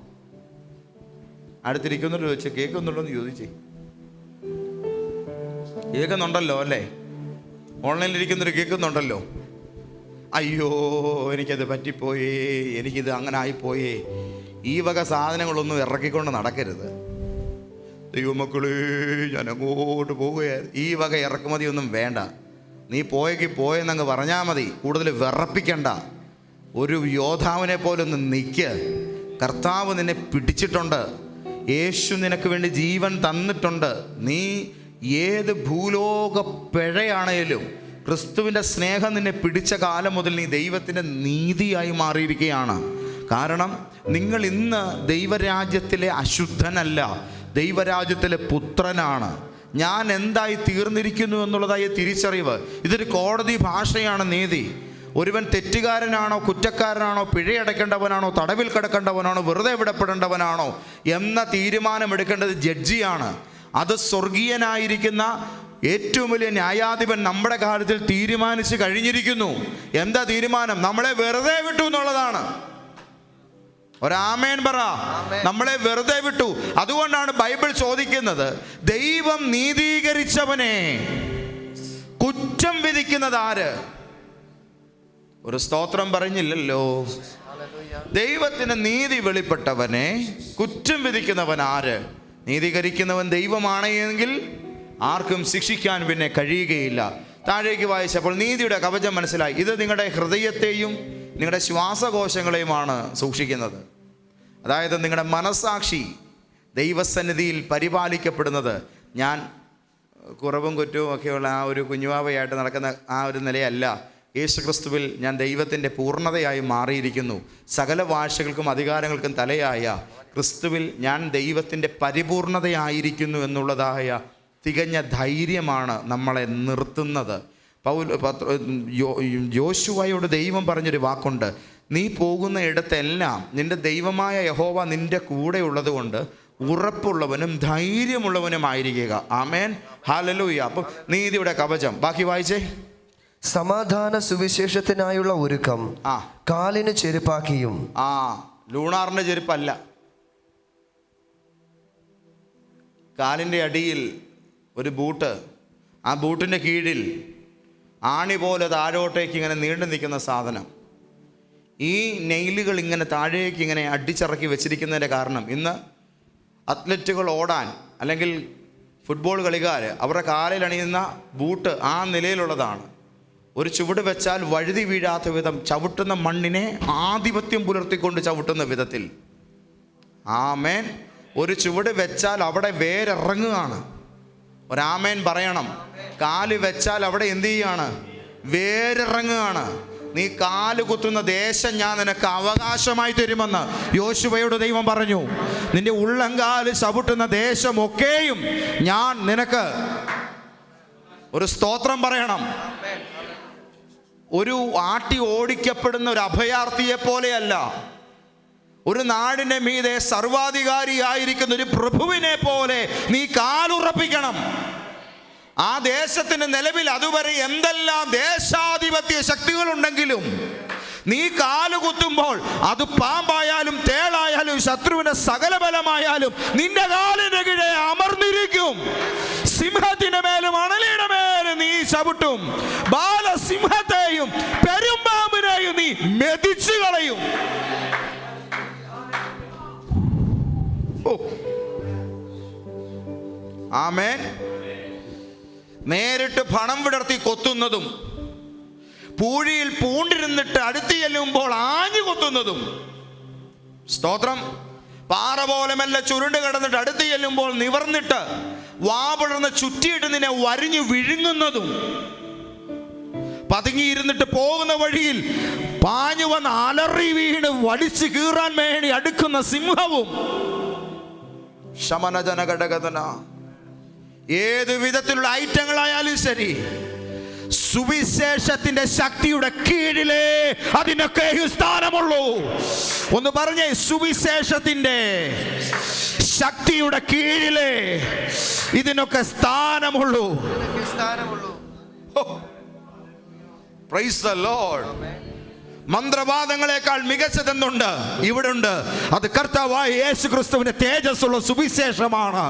അടുത്തിരിക്കുന്നവർ ചോദിച്ചു, കേൾക്കുന്നുണ്ടോ എന്ന് ചോദിച്ചേ. കേൾക്കുന്നുണ്ടല്ലോ അല്ലേ? ഓൺലൈനിലിരിക്കുന്നവർ കേൾക്കുന്നുണ്ടല്ലോ. അയ്യോ എനിക്കത് പറ്റിപ്പോയേ, എനിക്കിത് അങ്ങനെ ആയിപ്പോയേ. ഈ വക സാധനങ്ങളൊന്നും ഇറക്കിക്കൊണ്ട് നടക്കരുത്. ദൈവമക്കളേ ഞാൻ അങ്ങോട്ട് പോവുകയായിരുന്നു. ഈ വക ഇറക്കുമതിയൊന്നും വേണ്ട. നീ പോയെന്നങ്ങ് പറഞ്ഞാൽ മതി. കൂടുതൽ വിറപ്പിക്കണ്ട. ഒരു യോദ്ധാവിനെ പോലെ ഒന്ന് നിൽക്ക്. കർത്താവ് നിന്നെ പിടിച്ചിട്ടുണ്ട്. യേശു നിനക്ക് വേണ്ടി ജീവൻ തന്നിട്ടുണ്ട്. നീ ഏത് ഭൂലോക പിഴയാണേലും ക്രിസ്തുവിൻ്റെ സ്നേഹം നിന്നെ പിടിച്ച കാലം മുതൽ നീ ദൈവത്തിൻ്റെ നീതിയായി മാറിയിരിക്കുകയാണ്. കാരണം നിങ്ങൾ ഇന്ന് ദൈവരാജ്യത്തിലെ അശുദ്ധനല്ല, ദൈവരാജ്യത്തിലെ പുത്രനാണ്. ഞാൻ എന്തായി തീർന്നിരിക്കുന്നു എന്നുള്ളതായ തിരിച്ചറിവ്. ഇതൊരു കോടതി ഭാഷയാണ് നീതി. ഒരുവൻ തെറ്റുകാരനാണോ കുറ്റക്കാരനാണോ പിഴയടക്കേണ്ടവനാണോ തടവിൽ കിടക്കേണ്ടവനാണോ വെറുതെ വിടപ്പെടേണ്ടവനാണോ എന്ന തീരുമാനമെടുക്കേണ്ടത് ജഡ്ജിയാണ്. അത് സ്വർഗീയനായിരിക്കുന്ന ഏറ്റവും വലിയ ന്യായാധിപൻ നമ്മുടെ കാര്യത്തിൽ തീരുമാനിച്ച് കഴിഞ്ഞിരിക്കുന്നു. എന്താ തീരുമാനം? നമ്മളെ വെറുതെ വിട്ടു എന്നുള്ളതാണ്. ഒരാമേൻ പറ. നമ്മളെ വെറുതെ വിട്ടു. അതുകൊണ്ടാണ് ബൈബിൾ ചോദിക്കുന്നത്, ദൈവം നീതീകരിച്ചവനെ കുറ്റം വിധിക്കുന്നത് ആര്? ഒരു സ്തോത്രം പറഞ്ഞില്ലല്ലോ. ദൈവത്തിന് നീതി വെളിപ്പെട്ടവനെ കുറ്റം വിധിക്കുന്നവൻ ആര്? നീതീകരിക്കുന്നവൻ ദൈവമാണ് എങ്കിൽ ആർക്കും ശിക്ഷിക്കാൻ പിന്നെ കഴിയുകയില്ല. താഴേക്ക് വായിച്ചപ്പോൾ നീതിയുടെ കവചം മനസ്സിലായി. ഇത് നിങ്ങളുടെ ഹൃദയത്തെയും നിങ്ങളുടെ ശ്വാസകോശങ്ങളെയുമാണ് സൂക്ഷിക്കുന്നത്. അതായത് നിങ്ങളുടെ മനസ്സാക്ഷി ദൈവസന്നിധിയിൽ പരിപാലിക്കപ്പെടുന്നത്. ഞാൻ കുറവും കുറ്റവും ഒക്കെയുള്ള ആ ഒരു കുഞ്ഞുവാവയായിട്ട് നടക്കുന്ന ആ ഒരു നിലയല്ല. യേശുക്രിസ്തുവിൽ ഞാൻ ദൈവത്തിൻ്റെ പൂർണ്ണതയായി മാറിയിരിക്കുന്നു. സകല ഭാഷകൾക്കും അധികാരങ്ങൾക്കും തലയായ ക്രിസ്തുവിൽ ഞാൻ ദൈവത്തിൻ്റെ പരിപൂർണതയായിരിക്കുന്നു എന്നുള്ളതായ തികഞ്ഞ ധൈര്യമാണ് നമ്മളെ നിർത്തുന്നത്. യോശുവയോട് ദൈവം പറഞ്ഞൊരു വാക്കുണ്ട്, നീ പോകുന്ന ഇടത്തെല്ലാം നിൻ്റെ ദൈവമായ യഹോവ നിൻ്റെ കൂടെ ഉള്ളതുകൊണ്ട് ഉറപ്പുള്ളവനും ധൈര്യമുള്ളവനുമായിരിക്കുക. ആമേൻ. ഹല്ലേലൂയ. അപ്പം നീതിയുടെ കവചം. ബാക്കി വായിച്ചേ. സമാധാന സുവിശേഷത്തിനായുള്ള ഒരുക്കം കാലിന് ചെരുപ്പാക്കിയും. ലൂണാറിൻ്റെ ചെരുപ്പല്ല. കാലിൻ്റെ അടിയിൽ ഒരു ബൂട്ട്, ആ ബൂട്ടിൻ്റെ കീഴിൽ ആണി പോലെ താഴോട്ടേക്ക് ഇങ്ങനെ നീണ്ടു നിൽക്കുന്ന സാധനം. ഈ നെയിലുകൾ ഇങ്ങനെ താഴേക്ക് ഇങ്ങനെ അടിച്ചിറക്കി വെച്ചിരിക്കുന്നതിൻ്റെ കാരണം ഇന്ന് അത്ലറ്റുകൾ ഓടാൻ അല്ലെങ്കിൽ ഫുട്ബോൾ കളിക്കാർ അവരുടെ കാലിൽ അണിയുന്ന ബൂട്ട് ആ നിലയിലുള്ളതാണ്. ഒരു ചുവട് വെച്ചാൽ വഴുതി വീഴാത്ത വിധം ചവിട്ടുന്ന മണ്ണിനെ ആധിപത്യം പുലർത്തിക്കൊണ്ട് ചവിട്ടുന്ന വിധത്തിൽ. ആമേൻ. ഒരു ചുവട് വെച്ചാൽ അവിടെ വേരിറങ്ങുകയാണ്. ഒരാമേൻ പറയണം. കാല് വെച്ചാൽ അവിടെ എന്ത് ചെയ്യുകയാണ്? വേരിറങ്ങുകയാണ്. നീ കാല് കുത്തുന്ന ദേശം ഞാൻ നിനക്ക് അവകാശമായി തരുമെന്ന് യോശുവയോട് ദൈവം പറഞ്ഞു. നിന്റെ ഉള്ളങ്കാല് ചവിട്ടുന്ന ദേശമൊക്കെയും ഞാൻ നിനക്ക്. ഒരു സ്തോത്രം പറയണം. ഒരു ആട്ടി ഓടിക്കപ്പെടുന്ന ഒരു അഭയാർത്ഥിയെ പോലെയല്ല, ഒരു നാടിൻ്റെ മീതെ സർവാധികാരിയായിരിക്കുന്ന ഒരു പ്രഭുവിനെ പോലെ നീ കാലുറപ്പിക്കണം. ആ ദേശത്തിന് നിലവിൽ അതുവരെ എന്തെല്ലാം ദേശാധിപത്യ ശക്തികളുണ്ടെങ്കിലും നീ കാലുകുത്തുമ്പോൾ അത് പാമ്പായാലും തേളായാലും ശത്രുവിന്റെ സകല ബലമായാലും നിന്റെ കാലിന്റെ കീഴെ അമർന്നിരിക്കും. സിംഹത്തിന്റെ മേലും അണലിയുടെ മേലും നീ ചവിട്ടും. ബാലസിംഹത്തെയും പെരുമ്പാമ്പിനെയും നീ മെതിച്ചു കളയും. ആമേൻ. നേരിട്ട് പണം വിടർത്തി കൊത്തുന്നതും പൂഴിയിൽ പൂണ്ടിരുന്നിട്ട് അടുത്ത് ചെല്ലുമ്പോൾ ആഞ്ഞു കൊത്തുന്നതും. സ്തോത്രം. പാറ പോലെ മെല്ലെ ചുരുണ്ട് കിടന്നിട്ട് അടുത്ത് ചെല്ലുമ്പോൾ നിവർന്നിട്ട് വാപിളർന്ന് ചുറ്റിയിട്ട് നിന്നെ വരിഞ്ഞു വിഴുങ്ങുന്നതും. പതുങ്ങിയിരുന്നിട്ട് പോകുന്ന വഴിയിൽ പാഞ്ഞു വന്ന് അലറി വീണ് വടിച്ചു കീറാൻ വേണ്ടി അടുക്കുന്ന സിംഹവും. ശമനജനഘടകതന ഏത് വിധത്തിലുള്ള ഐറ്റങ്ങളായാലും ശരി, സുവിശേഷത്തിന്റെ ശക്തിയുടെ കീഴിലേ അതിനൊക്കെ സ്ഥാനമുള്ളൂ. ഒന്ന് പറഞ്ഞേ, സുവിശേഷത്തിന്റെ ശക്തിയുടെ കീഴിലേ ഇതിനൊക്കെ സ്ഥാനമുള്ളൂ. Praise the Lord. മന്ത്രവാദങ്ങളെക്കാൾ മികച്ചതെന്നുണ്ട് ഇവിടെ ഉണ്ട്. അത് കർത്താവായ യേശു ക്രിസ്തുവിന്റെ തേജസ്സുള്ള സുവിശേഷമാണ്.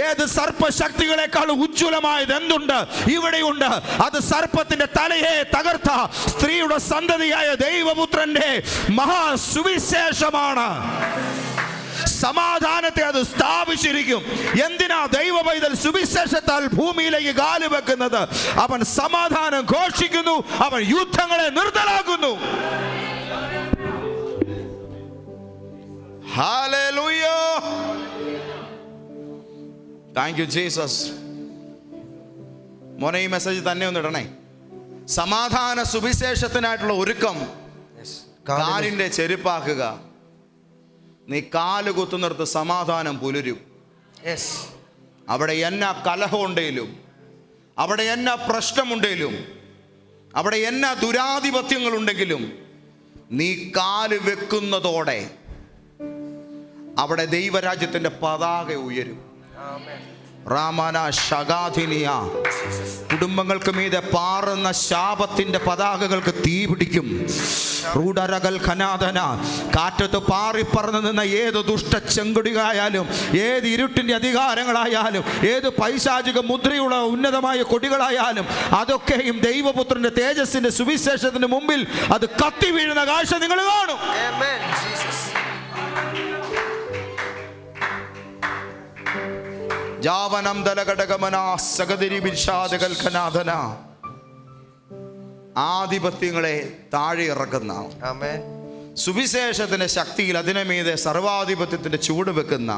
ഏത് സർപ്പശക്തികളെക്കാൾ ഉജ്ജ്വലമായത് എന്തുണ്ട് ഇവിടെയുണ്ട്. അത് സർപ്പത്തിന്റെ തലയെ തകർത്ത സ്ത്രീയുടെ സന്തതിയായ ദൈവപുത്രന്റെ മഹാസുവിശേഷമാണ്. സമാധാനത്തെ അത് സ്ഥാപിച്ചിരിക്കും. എന്തിനാ ദൈവ പൈതൽ സുവിശേഷത്താൽ ഭൂമിയിലേക്ക് കാല് വെക്കുന്നത്? അവൻ സമാധാനം ഘോഷിക്കുന്നു, അവൻ യുദ്ധങ്ങളെ നിർത്തലാക്കുന്നു. ഹല്ലേലൂയ. Thank you Jesus. മോനെ, ഈ മെസ്സേജ് തന്നെ ഒന്ന് ഇടണേ. സമാധാന സുവിശേഷത്തിനായിട്ടുള്ള ഒരുക്കം. കാലിന്റെ ചെരുപ്പാക്കുക. നീ കാല് കുത്തുന്നിടത്ത് സമാധാനം പുലരും. അവിടെ എന്നാ കലഹമുണ്ടേലും, അവിടെ എന്നാ പ്രശ്നമുണ്ടേലും, അവിടെ എന്നാ ദുരാധിപത്യങ്ങളുണ്ടെങ്കിലും നീ കാല് വെക്കുന്നതോടെ അവിടെ ദൈവരാജ്യത്തിന്റെ പതാക ഉയരും. റാമാന ശഗാധിനിയ. കുടുംബങ്ങൾക്ക് മീതെ പാറുന്ന ശാപത്തിന്റെ പതാകകൾക്ക് തീ പിടിക്കും. റൂഡരകൽ ഖനാദന. കാറ്റത്ത് പാറിപ്പറന്നു നിന്ന ഏത് ദുഷ്ട ചെങ്കൊടികളായാലും, ഏത് ഇരുട്ടിന്റെ അധികാരങ്ങളായാലും, ഏത് പൈശാചിക മുദ്രയുള്ള ഉന്നതമായ കൊടികളായാലും അതൊക്കെയും ദൈവപുത്രന്റെ തേജസ്സിന്റെ സുവിശേഷത്തിന് മുമ്പിൽ അത് കത്തി വീഴുന്ന കാഴ്ച നിങ്ങൾ കാണും. ജാവനം ദലഘടകമന സഗതിരി ബിർഷാദകൽ ഖനാദന. ആധിപത്യങ്ങളെ താഴെ ഇറക്കുന്ന, സുവിശേഷത്തിന്റെ ശക്തിയിൽ അതിനെ മീതെ സർവാധിപത്യത്തിന്റെ ചൂട് വെക്കുന്ന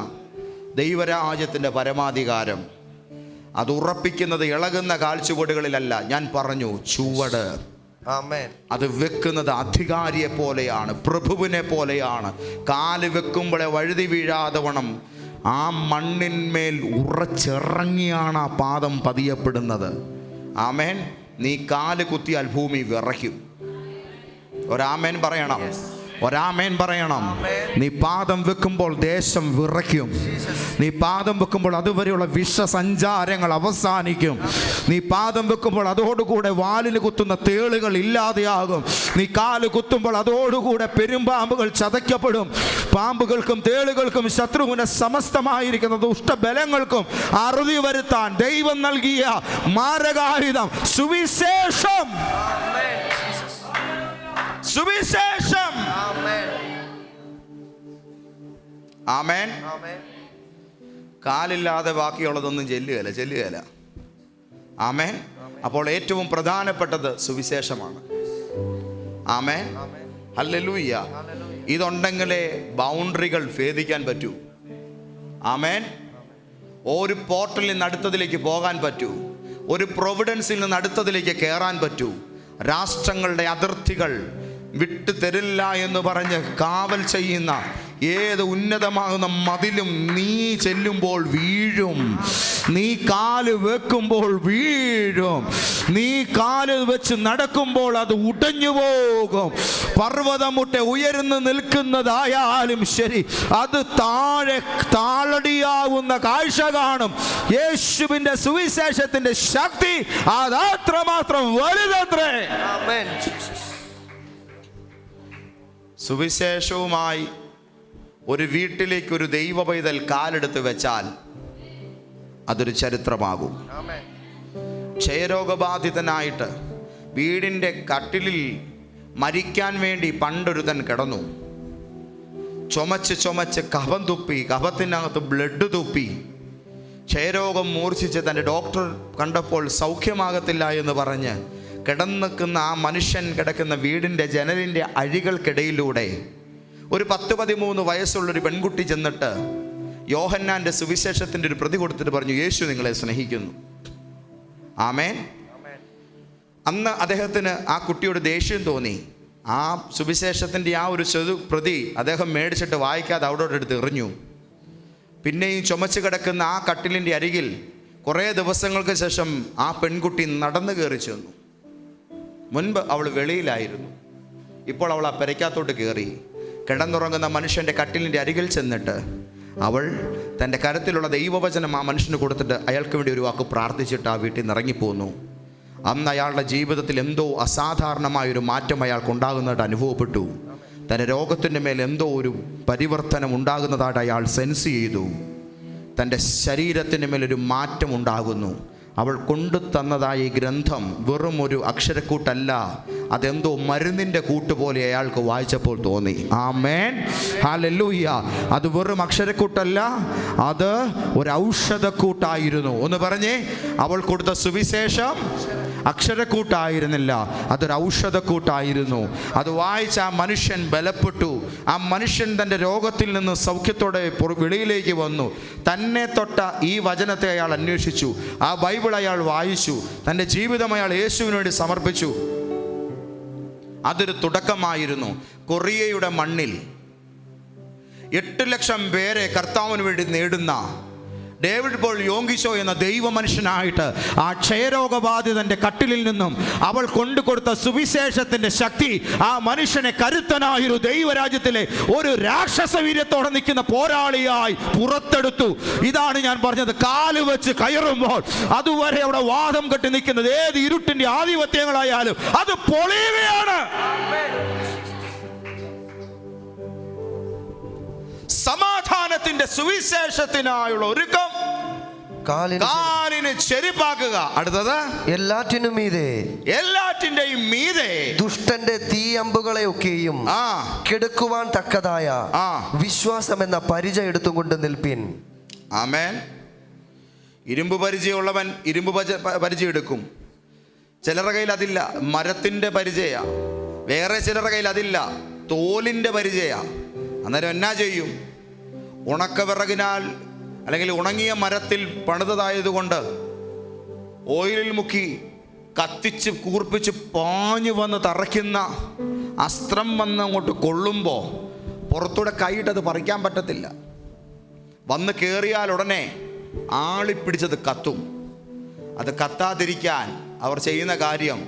ദൈവരാജ്യത്തിന്റെ പരമാധികാരം അത് ഉറപ്പിക്കുന്നത് ഇളകുന്ന കാൽച്ചുവടുകളിലല്ല. ഞാൻ പറഞ്ഞു, ചുവട്. അത് വെക്കുന്നത് അധികാരിയെ പോലെയാണ്, പ്രഭുവിനെ പോലെയാണ്. കാല് വെക്കുമ്പോഴേ വഴുതി വീഴാതെ വണ്ണം ആ മണ്ണിന്മേൽ ഉറച്ചിറങ്ങിയാണ് ആ പാദം പതിയപ്പെടുന്നത്. ആമേൻ. നീ കാല് കുത്തിയാൽ ഭൂമി വിറയ്ക്കും. ഒരാമേൻ പറയണം. ഒരാമേൻ പറയണം. നീ പാദം വെക്കുമ്പോൾ ദേശം വിറയ്ക്കും. നീ പാദം വെക്കുമ്പോൾ അതുവരെയുള്ള വിഷസഞ്ചാരങ്ങൾ അവസാനിക്കും. നീ പാദം വെക്കുമ്പോൾ അതോടുകൂടെ വാലിന് കുത്തുന്ന തേളുകൾ ഇല്ലാതെയാകും. നീ കാല് കുത്തുമ്പോൾ അതോടുകൂടെ പെരുമ്പാമ്പുകൾ ചതയ്ക്കപ്പെടും. പാമ്പുകൾക്കും തേളുകൾക്കും ശത്രുവിന് സമസ്തമായിരിക്കുന്ന ദുഷ്ടബലങ്ങൾക്കും അറുതി വരുത്താൻ ദൈവം നൽകിയ മാരകായുധം സുവിശേഷം. സുവിശേഷം. ആമേൻ. കാലില്ലാതെ ബാക്കിയുള്ളതൊന്നും ചെല്ലുകയില്ല. ആമേൻ. അപ്പോൾ ഏറ്റവും പ്രധാനപ്പെട്ടത് സുവിശേഷമാണ്. ആമേൻ. ഹല്ലേലൂയ. ഇതുണ്ടെങ്കിലേ ബൗണ്ടറികൾ ഭേദിക്കാൻ പറ്റൂ. ആമേൻ. ഒരു പോർട്ടലിൽ നിന്ന് അടുത്തതിലേക്ക് പോകാൻ പറ്റൂ. ഒരു പ്രൊവിഡൻസിൽ നിന്ന് അടുത്തതിലേക്ക് കയറാൻ പറ്റൂ. രാഷ്ട്രങ്ങളുടെ അതിർത്തികൾ വിട്ടു തരില്ല എന്ന് പറഞ്ഞ് കാവൽ ചെയ്യുന്ന ഏത് ഉന്നതമാകുന്ന മതിലും നീ ചെല്ലുമ്പോൾ വീഴും. നീ കാല് വെക്കുമ്പോൾ വീഴും. നീ കാല് വെച്ച് നടക്കുമ്പോൾ അത് ഉടഞ്ഞു പോകും. പർവ്വതമുട്ടെ ഉയർന്നു നിൽക്കുന്നതായാലും ശരി, അത് താഴടിയാവുന്ന കാഴ്ച കാണും. യേശുവിന്റെ സുവിശേഷത്തിന്റെ ശക്തി അതത്രമാത്രം വലുതത്രേ. സുവിശേഷവുമായി ഒരു വീട്ടിലേക്ക് ഒരു ദൈവ പൈതൽ കാലെടുത്ത് വെച്ചാൽ അതൊരു ചരിത്രമാകും. ക്ഷയരോഗബാധിതനായിട്ട് വീടിൻ്റെ കട്ടിലിൽ മരിക്കാൻ വേണ്ടി പണ്ടൊരുതൻ കിടന്നു. ചുമച്ച് കഫം തുപ്പി, കഫത്തിനകത്ത് ബ്ലഡ് തുപ്പി. ക്ഷയരോഗം മൂർച്ഛിച്ച് തൻ്റെ ഡോക്ടർ കണ്ടപ്പോൾ സൗഖ്യമാകത്തില്ല എന്ന് പറഞ്ഞ് കിടന്നിക്കുന്ന ആ മനുഷ്യൻ കിടക്കുന്ന വീടിൻ്റെ ജനലിൻ്റെ അഴികൾക്കിടയിലൂടെ ഒരു 10-13 വയസ്സുള്ളൊരു പെൺകുട്ടി ചെന്നിട്ട് യോഹന്നാൻ്റെ സുവിശേഷത്തിൻ്റെ ഒരു പ്രതി കൊടുത്തിട്ട് പറഞ്ഞു, യേശു നിങ്ങളെ സ്നേഹിക്കുന്നു. ആമേൻ. അന്ന് അദ്ദേഹത്തിന് ആ കുട്ടിയോട് ദേഷ്യം തോന്നി. ആ സുവിശേഷത്തിൻ്റെ ആ ഒരു പ്രതി അദ്ദേഹം മേടിച്ചിട്ട് വായിക്കാതെ അവിടെ എടുത്ത് എറിഞ്ഞു. പിന്നെയും ചുമച്ച് കിടക്കുന്ന ആ കട്ടിലിൻ്റെ അരികിൽ കുറേ ദിവസങ്ങൾക്ക് ശേഷം ആ പെൺകുട്ടി നടന്നു കയറി ചെന്നു. മുൻപ് അവൾ വെളിയിലായിരുന്നു. ഇപ്പോൾ അവൾ ആ പെരയ്ക്കകത്തോട്ട് കയറി കിടന്നുറങ്ങുന്ന മനുഷ്യൻ്റെ കട്ടിലിൻ്റെ അരികിൽ ചെന്നിട്ട് അവൾ തൻ്റെ കരത്തിലുള്ള ദൈവവചനം ആ മനുഷ്യന് കൊടുത്തിട്ട് അയാൾക്ക് വേണ്ടി ഒരു വാക്ക് പ്രാർത്ഥിച്ചിട്ട് ആ വീട്ടിൽ നിന്ന് ഇറങ്ങിപ്പോന്നു. അന്ന് അയാളുടെ ജീവിതത്തിൽ എന്തോ അസാധാരണമായൊരു മാറ്റം അയാൾക്കുണ്ടാകുന്നതായിട്ട് അനുഭവപ്പെട്ടു. തൻ്റെ രോഗത്തിൻ്റെ മേൽ എന്തോ ഒരു പരിവർത്തനം ഉണ്ടാകുന്നതായിട്ട് അയാൾ സെൻസ് ചെയ്തു. തൻ്റെ ശരീരത്തിൻ്റെ മേലൊരു മാറ്റം ഉണ്ടാകുന്നു. അവൾ കൊണ്ടു തന്നതായ ഈ ഗ്രന്ഥം വെറും ഒരു അക്ഷരക്കൂട്ടല്ല, അതെന്തോ മരുന്നിൻ്റെ കൂട്ടുപോലെ അയാൾക്ക് വായിച്ചപ്പോൾ തോന്നി. ആമേൻ. ഹല്ലേലൂയ. അത് വെറും അക്ഷരക്കൂട്ടല്ല, അത് ഒരു ഔഷധക്കൂട്ടായിരുന്നു. ഒന്ന് പറഞ്ഞേ, അവൾ കൊടുത്ത സുവിശേഷം അക്ഷരക്കൂട്ടായിരുന്നില്ല, അതൊരു ഔഷധക്കൂട്ടായിരുന്നു. അത് വായിച്ച ആ മനുഷ്യൻ ബലപ്പെട്ടു. ആ മനുഷ്യൻ തൻ്റെ രോഗത്തിൽ നിന്ന് സൗഖ്യത്തോടെ വെളിയിലേക്ക് വന്നു. തന്നെ തൊട്ട ഈ വചനത്തെ അയാൾ അന്വേഷിച്ചു. ആ ബൈബിൾ അയാൾ വായിച്ചു. തൻ്റെ ജീവിതം അയാൾ യേശുവിന് വേണ്ടി സമർപ്പിച്ചു. അതൊരു തുടക്കമായിരുന്നു. കൊറിയയുടെ മണ്ണിൽ 8 ലക്ഷം പേരെ കർത്താവിന് വേണ്ടി നേടുന്ന ഡേവിഡ് പോൾ യോങ്കിശോ എന്ന ദൈവ മനുഷ്യനായിട്ട് ആ ക്ഷയരോഗബാധിതന്റെ കട്ടിലിൽ നിന്നും അവൾ കൊണ്ടുകൊടുത്ത സുവിശേഷത്തിന്റെ ശക്തി ആ മനുഷ്യനെ കരുത്തനായൊരു ദൈവരാജ്യത്തിലെ ഒരു രാക്ഷസ വീര്യത്തോടെ നിൽക്കുന്ന പോരാളിയായി പുറത്തെടുത്തു. ഇതാണ് ഞാൻ പറഞ്ഞത്, കാല് വെച്ച് കയറുമ്പോൾ അതുവരെ അവിടെ വാദം കെട്ടി നിൽക്കുന്നത് ഏത് ഇരുട്ടിന്റെ ആധിപത്യങ്ങളായാലും അത് പൊളിയുകയാണ്. സമാധാനത്തിന്റെ സുവിശേഷത്തിനായുള്ള ഒരുക്കം, കാലിന് ചെരിപ്പാക്കുക. അടുത്തത് എല്ലാറ്റിന്റെയും മീതെ ദുഷ്ടന്റെ തീയമ്പുകളെ ഒക്കെയും കെടുക്കുവാൻ തക്കതായ വിശ്വാസം എന്ന പരിചയം എടുത്തുകൊണ്ട് നിൽപ്പിൻ. ആമേൻ. ഇരുമ്പ് പരിചയമുള്ളവൻ ഇരുമ്പ് പരിചയം എടുക്കും. ചിലരുടെ കയ്യിൽ അതില്ല, മരത്തിന്റെ പരിചയ. വേറെ ചിലരുടെ കയ്യിൽ അതില്ല, തോലിന്റെ പരിചയ. അന്നേരം എന്നാ ചെയ്യും? ഉണക്കവിറകിനാൽ അല്ലെങ്കിൽ ഉണങ്ങിയ മരത്തിൽ പണിതതായതുകൊണ്ട് ഓയിലിൽ മുക്കി കത്തിച്ച് കൂർപ്പിച്ച് പാഞ്ഞു വന്ന് തറയ്ക്കുന്ന അസ്ത്രം വന്ന് അങ്ങോട്ട് കൊള്ളുമ്പോൾ പുറത്തൂടെ കൈയിട്ടത് പറിക്കാൻ പറ്റത്തില്ല. വന്ന് കയറിയാൽ ഉടനെ ആളിപ്പിടിച്ചത് കത്തും. അത് കത്താതിരിക്കാൻ അവർ ചെയ്യുന്ന കാര്യം,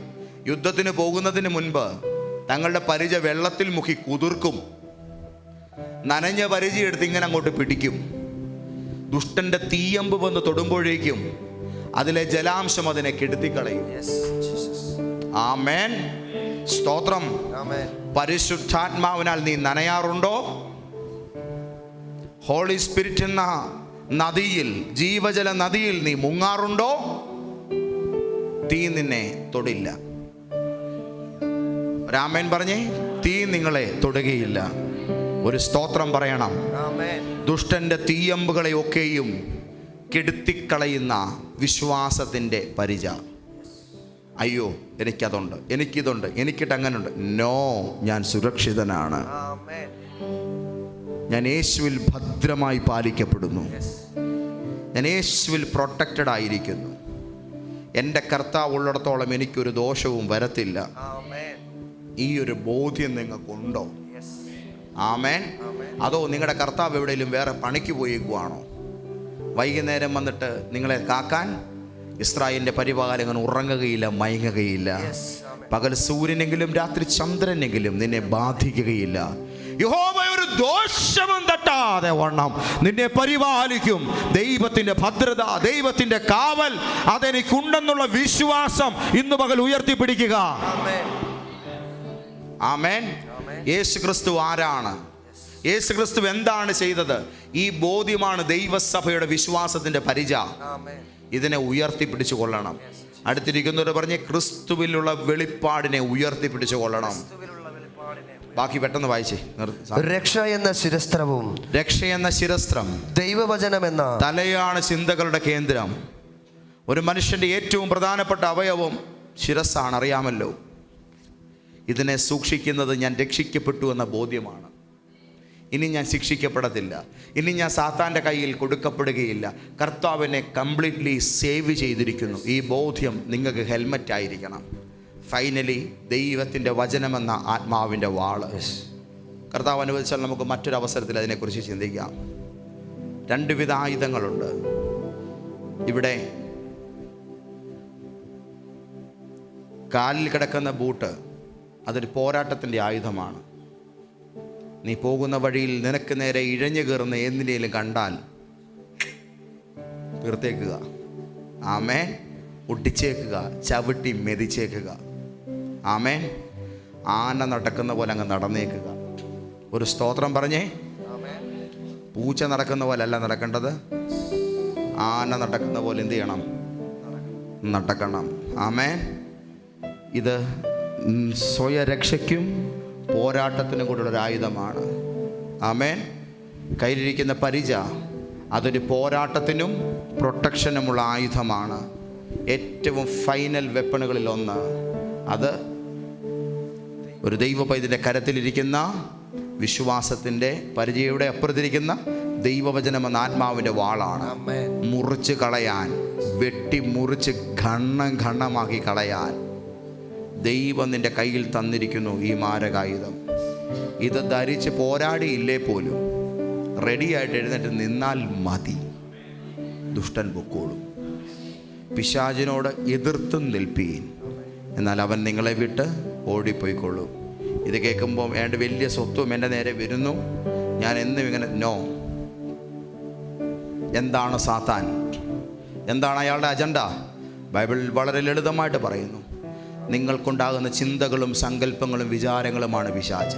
യുദ്ധത്തിന് പോകുന്നതിന് മുൻപ് തങ്ങളുടെ പരിച വെള്ളത്തിൽ മുക്കി കുതിർക്കും. നനഞ്ഞ പരിച എടുത്ത് ഇങ്ങനെ അങ്ങോട്ട് പിടിക്കും. ദുഷ്ടന്റെ തീയമ്പ് വന്ന് തൊടുമ്പോഴേക്കും അതിലെ ജലാംശം അതിനെ കെടുത്തിക്കളയും. ആമേൻ, സ്തോത്രം. പരിശുദ്ധാത്മാവിനാൽ നീ നനയാറുണ്ടോ? ഹോളി സ്പിരിറ്റ് എന്ന നദിയിൽ, ജീവജല നദിയിൽ നീ മുങ്ങാറുണ്ടോ? തീ നിന്നെ തൊടില്ല. രാമൻ പറഞ്ഞേ, തീ നിങ്ങളെ തൊടുകയില്ല. ഒരു സ്തോത്രം പറയണം. ദുഷ്ടന്റെ തീയമ്പുകളെ ഒക്കെയും കെടുത്തിക്കളയുന്ന വിശ്വാസത്തിൻ്റെ പരിച. അയ്യോ, എനിക്കതുണ്ട്, എനിക്കിതുണ്ട്, എനിക്കിട്ട് അങ്ങനുണ്ട്. നോ, ഞാൻ സുരക്ഷിതനാണ്. ഞാൻ യേശുവിൽ ഭദ്രമായി പാലിക്കപ്പെടുന്നു. ഞാൻ യേശുവിൽ പ്രൊട്ടക്റ്റഡ് ആയിരിക്കുന്നു. എൻ്റെ കർത്താവ് ഉള്ളിടത്തോളം എനിക്കൊരു ദോഷവും വരത്തില്ല. ഈ ഒരു ബോധ്യം നിങ്ങൾക്കുണ്ടോ? ആമേൻ. അതോ നിങ്ങളുടെ കർത്താവ് എവിടെയെങ്കിലും വേറെ പണിക്ക് പോയേക്കുവാണോ? വൈകുന്നേരം വന്നിട്ട് നിങ്ങളെ കാക്കാൻ ഇസ്രായേലിൻ്റെ പരിപാലകൻ ഉറങ്ങുകയില്ല, മയങ്ങുകയില്ല. പകൽ സൂര്യനെങ്കിലും രാത്രി ചന്ദ്രനെങ്കിലും നിന്നെ ബാധിക്കുകയില്ല. യഹോവ ഒരു ദോഷവും തട്ടാതെ വണ്ണം നിന്നെ പരിപാലിക്കും. ദൈവത്തിൻ്റെ ഭദ്രത, ദൈവത്തിൻ്റെ കാവൽ അതെനിക്കുണ്ടെന്നുള്ള വിശ്വാസം ഇന്ന് പകൽ ഉയർത്തിപ്പിടിക്കുക. ആമേൻ. യേശു ക്രിസ്തു ആരാണ്? യേശു ക്രിസ്തു എന്താണ് ചെയ്തത്? ഈ ബോധ്യമാണ് ദൈവസഭയുടെ വിശ്വാസത്തിൻ്റെ പരിച. ഇതിനെ ഉയർത്തിപ്പിടിച്ചു കൊള്ളണം. അടുത്തിരിക്കുന്നവർ പറഞ്ഞ് ക്രിസ്തുവിലുള്ള വെളിപ്പാടിനെ ഉയർത്തിപ്പിടിച്ചു കൊള്ളണം. ബാക്കി പെട്ടെന്ന് വായിച്ചേ. രക്ഷ എന്ന ശിരസ്ത്രവും, രക്ഷ എന്ന ശിരസ്ത്രം, ദൈവവചനം എന്ന തലയാണ് ചിന്തകളുടെ കേന്ദ്രം. ഒരു മനുഷ്യൻ്റെ ഏറ്റവും പ്രധാനപ്പെട്ട അവയവം ശിരസ്സാണ്, അറിയാമല്ലോ. ഇതിനെ സൂക്ഷിക്കുന്നത് ഞാൻ രക്ഷിക്കപ്പെട്ടു എന്ന ബോധ്യമാണ്. ഇനി ഞാൻ ശിക്ഷിക്കപ്പെടത്തില്ല, ഇനി ഞാൻ സാത്താൻ്റെ കയ്യിൽ കൊടുക്കപ്പെടുകയില്ല. കർത്താവിനെ കംപ്ലീറ്റ്ലി സേവ് ചെയ്തിരിക്കുന്നു. ഈ ബോധ്യം നിങ്ങൾക്ക് ഹെൽമറ്റ് ആയിരിക്കണം. ഫൈനലി ദൈവത്തിൻ്റെ വചനമെന്ന ആത്മാവിൻ്റെ വാള്. കർത്താവ് അനുവദിച്ചാൽ നമുക്ക് മറ്റൊരവസരത്തിൽ അതിനെക്കുറിച്ച് ചിന്തിക്കാം. രണ്ടുവിധ ആയുധങ്ങളുണ്ട്. ഇവിടെ കാലിൽ കിടക്കുന്ന ബൂട്ട് അതൊരു പോരാട്ടത്തിൻ്റെ ആയുധമാണ്. നീ പോകുന്ന വഴിയിൽ നിനക്ക് നേരെ ഇഴഞ്ഞു കയറുന്ന എന്തിനേലും കണ്ടാൽ തീർത്തേക്കുക. ആമേൻ. ഒട്ടിച്ചേക്കുക, ചവിട്ടി മെതിച്ചേക്കുക. ആമേൻ. ആന നടക്കുന്ന പോലെ അങ്ങ് നടന്നേക്കുക. ഒരു സ്തോത്രം പറഞ്ഞേ. പൂച്ച നടക്കുന്ന പോലെ അല്ല നടക്കേണ്ടത്, ആന നടക്കുന്ന പോലെ എന്ത് ചെയ്യണം? നടക്കണം. ആമേൻ. ഇത് സ്വയരക്ഷയ്ക്കും പോരാട്ടത്തിനും കൂടെ ഒരു ആയുധമാണ്. ആമേൻ. കയ്യിലിരിക്കുന്ന പരിച അതൊരു പോരാട്ടത്തിനും പ്രൊട്ടക്ഷനുമുള്ള ആയുധമാണ്. ഏറ്റവും ഫൈനൽ വെപ്പണുകളിൽ ഒന്ന് അത് ഒരു ദൈവ പൈതലിൻ്റെ കരത്തിലിരിക്കുന്ന വിശ്വാസത്തിൻ്റെ പരിചയയുടെ അപ്പുറത്തിരിക്കുന്ന ദൈവവചനമെന്ന ആത്മാവിൻ്റെ വാളാണ്. മുറിച്ച് കളയാൻ, വെട്ടി മുറിച്ച് ഖണ്ഡമാക്കി കളയാൻ ദൈവം നിൻ്റെ കയ്യിൽ തന്നിരിക്കുന്നു ഈ മാരകായുധം. ഇത് ധരിച്ച് പോരാടിയില്ലേ പോലും റെഡിയായിട്ട് എഴുന്നേറ്റ് നിന്നാൽ മതി, ദുഷ്ടൻ പൊക്കോളും. പിശാചിനോട് എതിർത്തും നിൽപ്പീൻ, എന്നാൽ അവൻ നിങ്ങളെ വിട്ട് ഓടിപ്പോയിക്കൊള്ളും. ഇത് കേൾക്കുമ്പോൾ ഏണ്ട് വലിയ സ്വത്വം എൻ്റെ നേരെ വരുന്നു, ഞാൻ എന്നും ഇങ്ങനെ നോ. എന്താണ് സാത്താൻ? എന്താണ് അയാളുടെ അജണ്ട? ബൈബിൾ വളരെ ലളിതമായിട്ട് പറയുന്നു. നിങ്ങൾക്കുണ്ടാകുന്ന ചിന്തകളും സങ്കല്പങ്ങളും വിചാരങ്ങളുമാണ് പിശാച്.